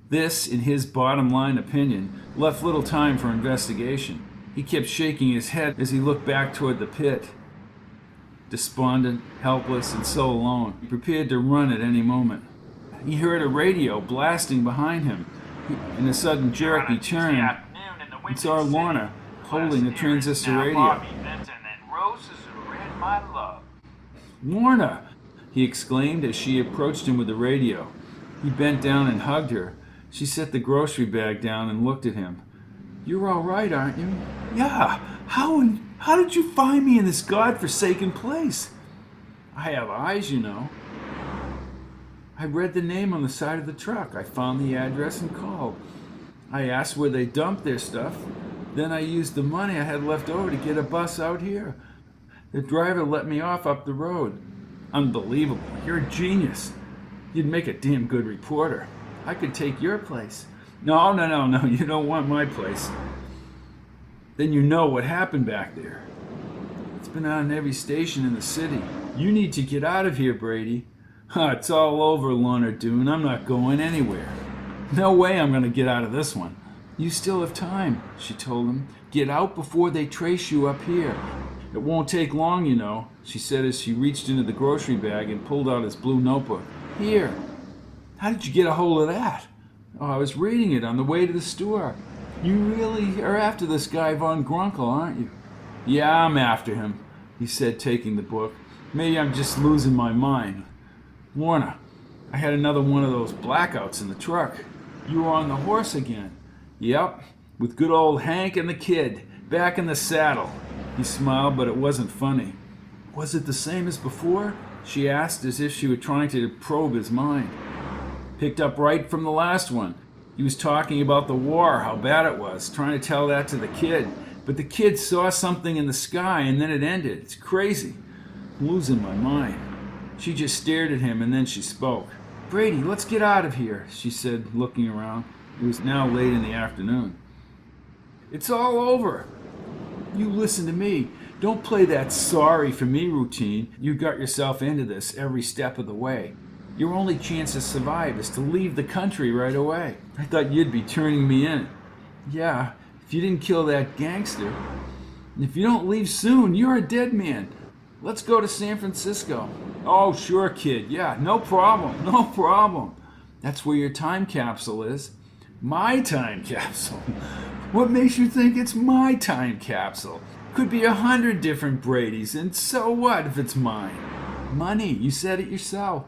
This, in his bottom-line opinion, left little time for investigation. He kept shaking his head as he looked back toward the pit. Despondent, helpless, and so alone, he prepared to run at any moment. He heard a radio blasting behind him. In a sudden jerk, he turned and saw Lorna holding the transistor radio. "Lorna!" he exclaimed as she approached him with the radio. He bent down and hugged her. She set the grocery bag down and looked at him. "You're all right, aren't you?" "Yeah. How did you find me in this godforsaken place?" "I have eyes, you know." "I read the name on the side of the truck. I found the address and called. I asked where they dumped their stuff. Then I used the money I had left over to get a bus out here. The driver let me off up the road." "Unbelievable. You're a genius. You'd make a damn good reporter. I could take your place." No, you don't want my place. Then you know what happened back there. It's been on every station in the city. You need to get out of here, Brady." It's all over, Lorna Doone. I'm not going anywhere." "No way I'm going to get out of this one." "You still have time," she told him. "Get out before they trace you up here. It won't take long, you know," she said as she reached into the grocery bag and pulled out his blue notebook. "Here. How did you get a hold of that?" "Oh, I was reading it on the way to the store." "You really are after this guy Von Grunkle, aren't you?" "Yeah, I'm after him," he said, taking the book. "Maybe I'm just losing my mind. Lorna, I had another one of those blackouts in the truck. You were on the horse again." "Yep, with good old Hank and the kid, back in the saddle." He smiled, but it wasn't funny. "Was it the same as before?" she asked, as if she were trying to probe his mind. "Picked up right from the last one. He was talking about the war, how bad it was, trying to tell that to the kid. But the kid saw something in the sky and then it ended. It's crazy. I'm losing my mind." She just stared at him and then she spoke. "Brady, let's get out of here," she said, looking around. It was now late in the afternoon. "It's all over. You listen to me. Don't play that sorry for me routine. You got yourself into this every step of the way. Your only chance to survive is to leave the country right away. I thought you'd be turning me in. Yeah, if you didn't kill that gangster. And if you don't leave soon, you're a dead man. Let's go to San Francisco." "Oh, sure, kid. Yeah, no problem. That's where your time capsule is." "My time capsule? What makes you think it's my time capsule? Could be 100 different Bradys, and so what if it's mine? Money, you said it yourself."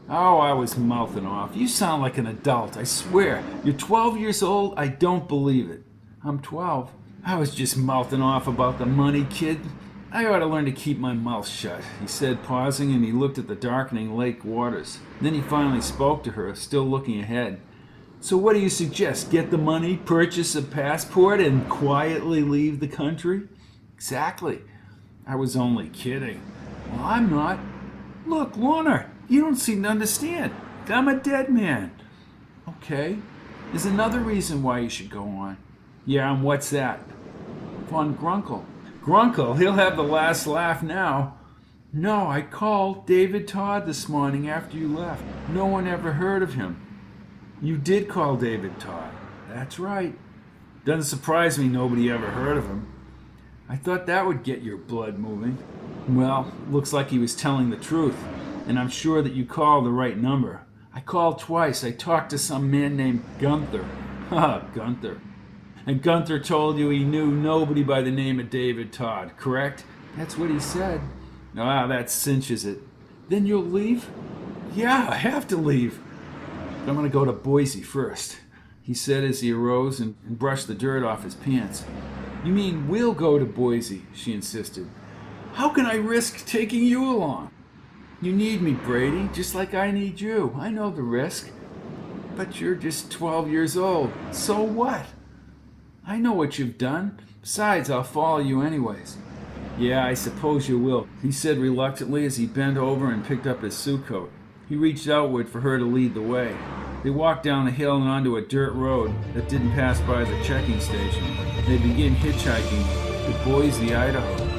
"Oh, I was mouthing off. You sound like an adult, I swear. You're 12 years old? I don't believe it." "I'm 12. I was just mouthing off about the money, kid. I ought to learn to keep my mouth shut," he said, pausing, and he looked at the darkening lake waters. Then he finally spoke to her, still looking ahead. "So what do you suggest? Get the money, purchase a passport, and quietly leave the country?" "Exactly. I was only kidding." "Well, I'm not. Look, Lorna, you don't seem to understand. I'm a dead man." "Okay. There's another reason why you should go on." "Yeah, and what's that?" "Von Grunkle." "Grunkle? He'll have the last laugh now." "No, I called David Todd this morning after you left. No one ever heard of him." "You did call David Todd?" "That's right." "Doesn't surprise me nobody ever heard of him." "I thought that would get your blood moving." "Well, looks like he was telling the truth, and I'm sure that you called the right number. I called twice. I talked to some man named Gunther." Gunther. "And Gunther told you he knew nobody by the name of David Todd, correct?" "That's what he said." "Ah, that cinches it." "Then you'll leave?" "Yeah, I have to leave. But I'm going to go to Boise first," he said as he arose and brushed the dirt off his pants. "You mean we'll go to Boise?" she insisted. "How can I risk taking you along?" "You need me, Brady, just like I need you. I know the risk. But you're just 12 years old. So what? I know what you've done. Besides, I'll follow you anyways." "Yeah, I suppose you will," he said reluctantly as he bent over and picked up his suit coat. He reached outward for her to lead the way. They walked down the hill and onto a dirt road that didn't pass by the checking station. They began hitchhiking to Boise, Idaho.